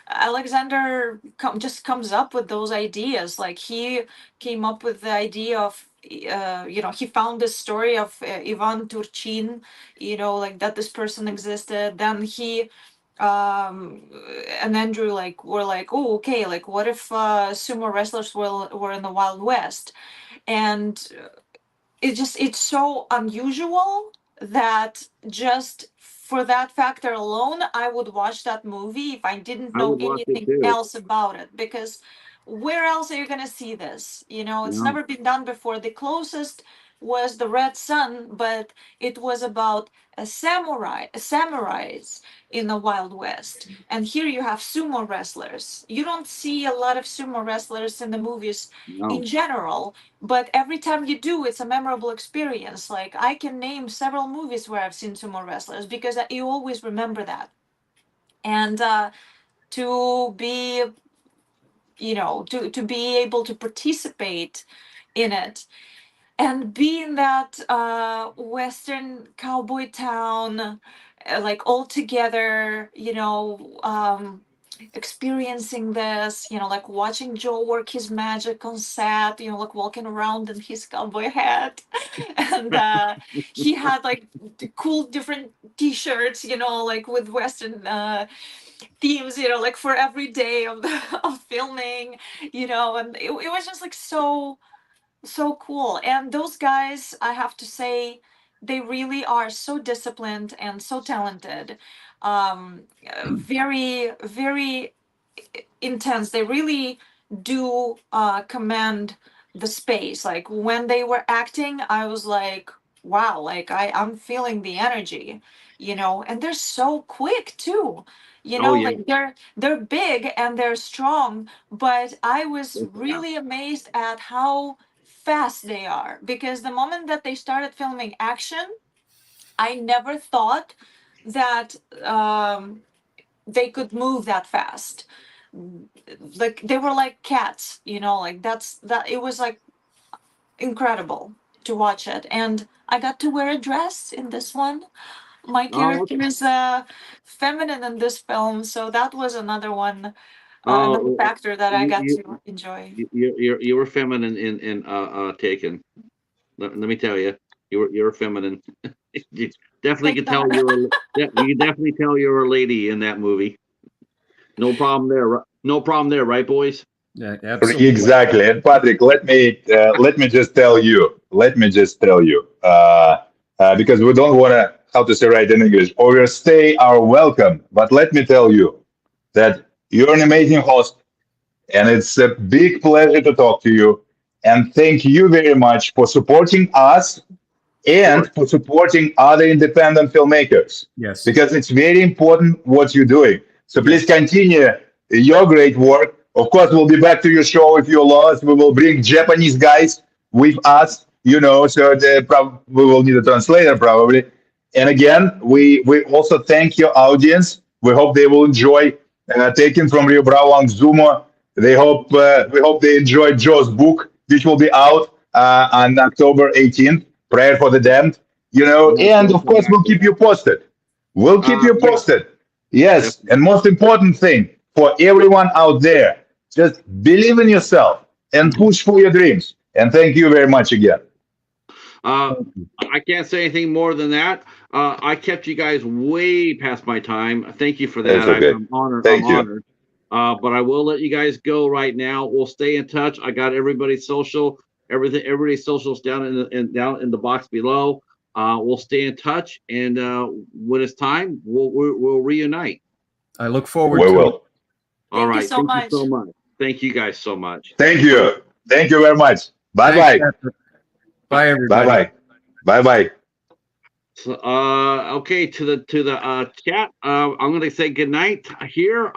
Alexander just comes up with those ideas. Like he came up with the idea of, you know, he found this story of Ivan Turchin, you know, like that this person existed. Then he and Andrew like were like, oh, okay, like what if sumo wrestlers were in the Wild West? And it's so unusual that just for that factor alone I would watch that movie if I didn't I know would watch it anything too. else about it, because where else are you going to see this? You know, it's Yeah. never been done before. The closest was the Red Sun, but it was about samurais in the Wild West, and here you have sumo wrestlers. You don't see a lot of sumo wrestlers in the movies in No. general, but every time you do, it's a memorable experience. Like I can name several movies where I've seen sumo wrestlers because you always remember that. And to be, you know, to be able to participate in it and be in that Western cowboy town, like all together, you know, experiencing this, you know, like watching Joe work his magic on set, you know, like walking around in his cowboy hat. And he had like cool different t-shirts, you know, like with Western themes, you know, like for every day of of filming, you know, and it was just like so cool. And those guys, I have to say, they really are so disciplined and so talented. Very intense. They really do command the space. Like when they were acting, I was like, wow, like I'm feeling the energy, you know, and they're so quick too. You Oh know, yeah. like they're big and they're strong, but I was Yes, yeah. really amazed at how fast they are, because the moment that they started filming action, I never thought that they could move that fast. Like they were like cats, you know, like that it was like incredible to watch it. And I got to wear a dress in this one. My Oh, character is feminine in this film, so that was another one, another oh, factor that I got you to enjoy. you were feminine in Taken. Let me tell you, you were feminine. You definitely Like could tell that. yeah, you could definitely tell you're a lady in that movie. No problem there. No problem there, right, boys? Yeah, absolutely. Exactly. And Patrick, let me just tell you, because we don't want to, how to say right in English, overstay our welcome. But let me tell you that you're an amazing host, and it's a big pleasure to talk to you. And thank you very much for supporting us Of course. and for supporting other independent filmmakers, Yes. because it's very important what you're doing. So Yes. please continue your great work. Of course, we'll be back to your show if you're lost. We will bring Japanese guys with us, so we will need a translator probably. And again, we also thank your audience. We hope they will enjoy Taken from Rio Bravo on Zumo. We hope they enjoyed Joe's book, which will be out on October 18th, Prayer for the Damned. Yes, And yes, of course, we'll exactly. keep you posted. We'll keep you Yeah, posted. Yes, definitely. and most important thing for everyone out there, just believe in yourself and push for your dreams. And thank you very much again. Uh, Thank you. I can't say anything more than that. I kept you guys way past my time. Thank you for It's that. okay. I'm honored. I'm Thank you. honored. But I will let you guys go right now. We'll stay in touch. I got everybody's social, everything, everybody's socials down in the box below. We'll stay in touch, and when it's time, we'll reunite. I look forward We to it. will. All Thank you right. so Thank much. you so much. Thank you guys so much. Thank you. Thank you very much. Bye Thanks, bye. Patrick. Bye, Bye everybody. bye. Bye bye. So, okay, to the chat, I'm gonna say good night here.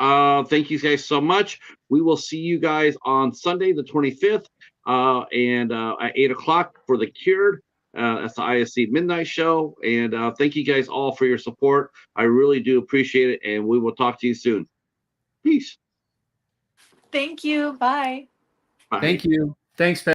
Thank you guys so much. We will see you guys on Sunday, the 25th, and at 8 o'clock for the Cured. That's the ISC Midnight Show. And thank you guys all for your support. I really do appreciate it, and we will talk to you soon. Peace. Thank you. Bye. Bye. Thank you. Thanks, Patrick.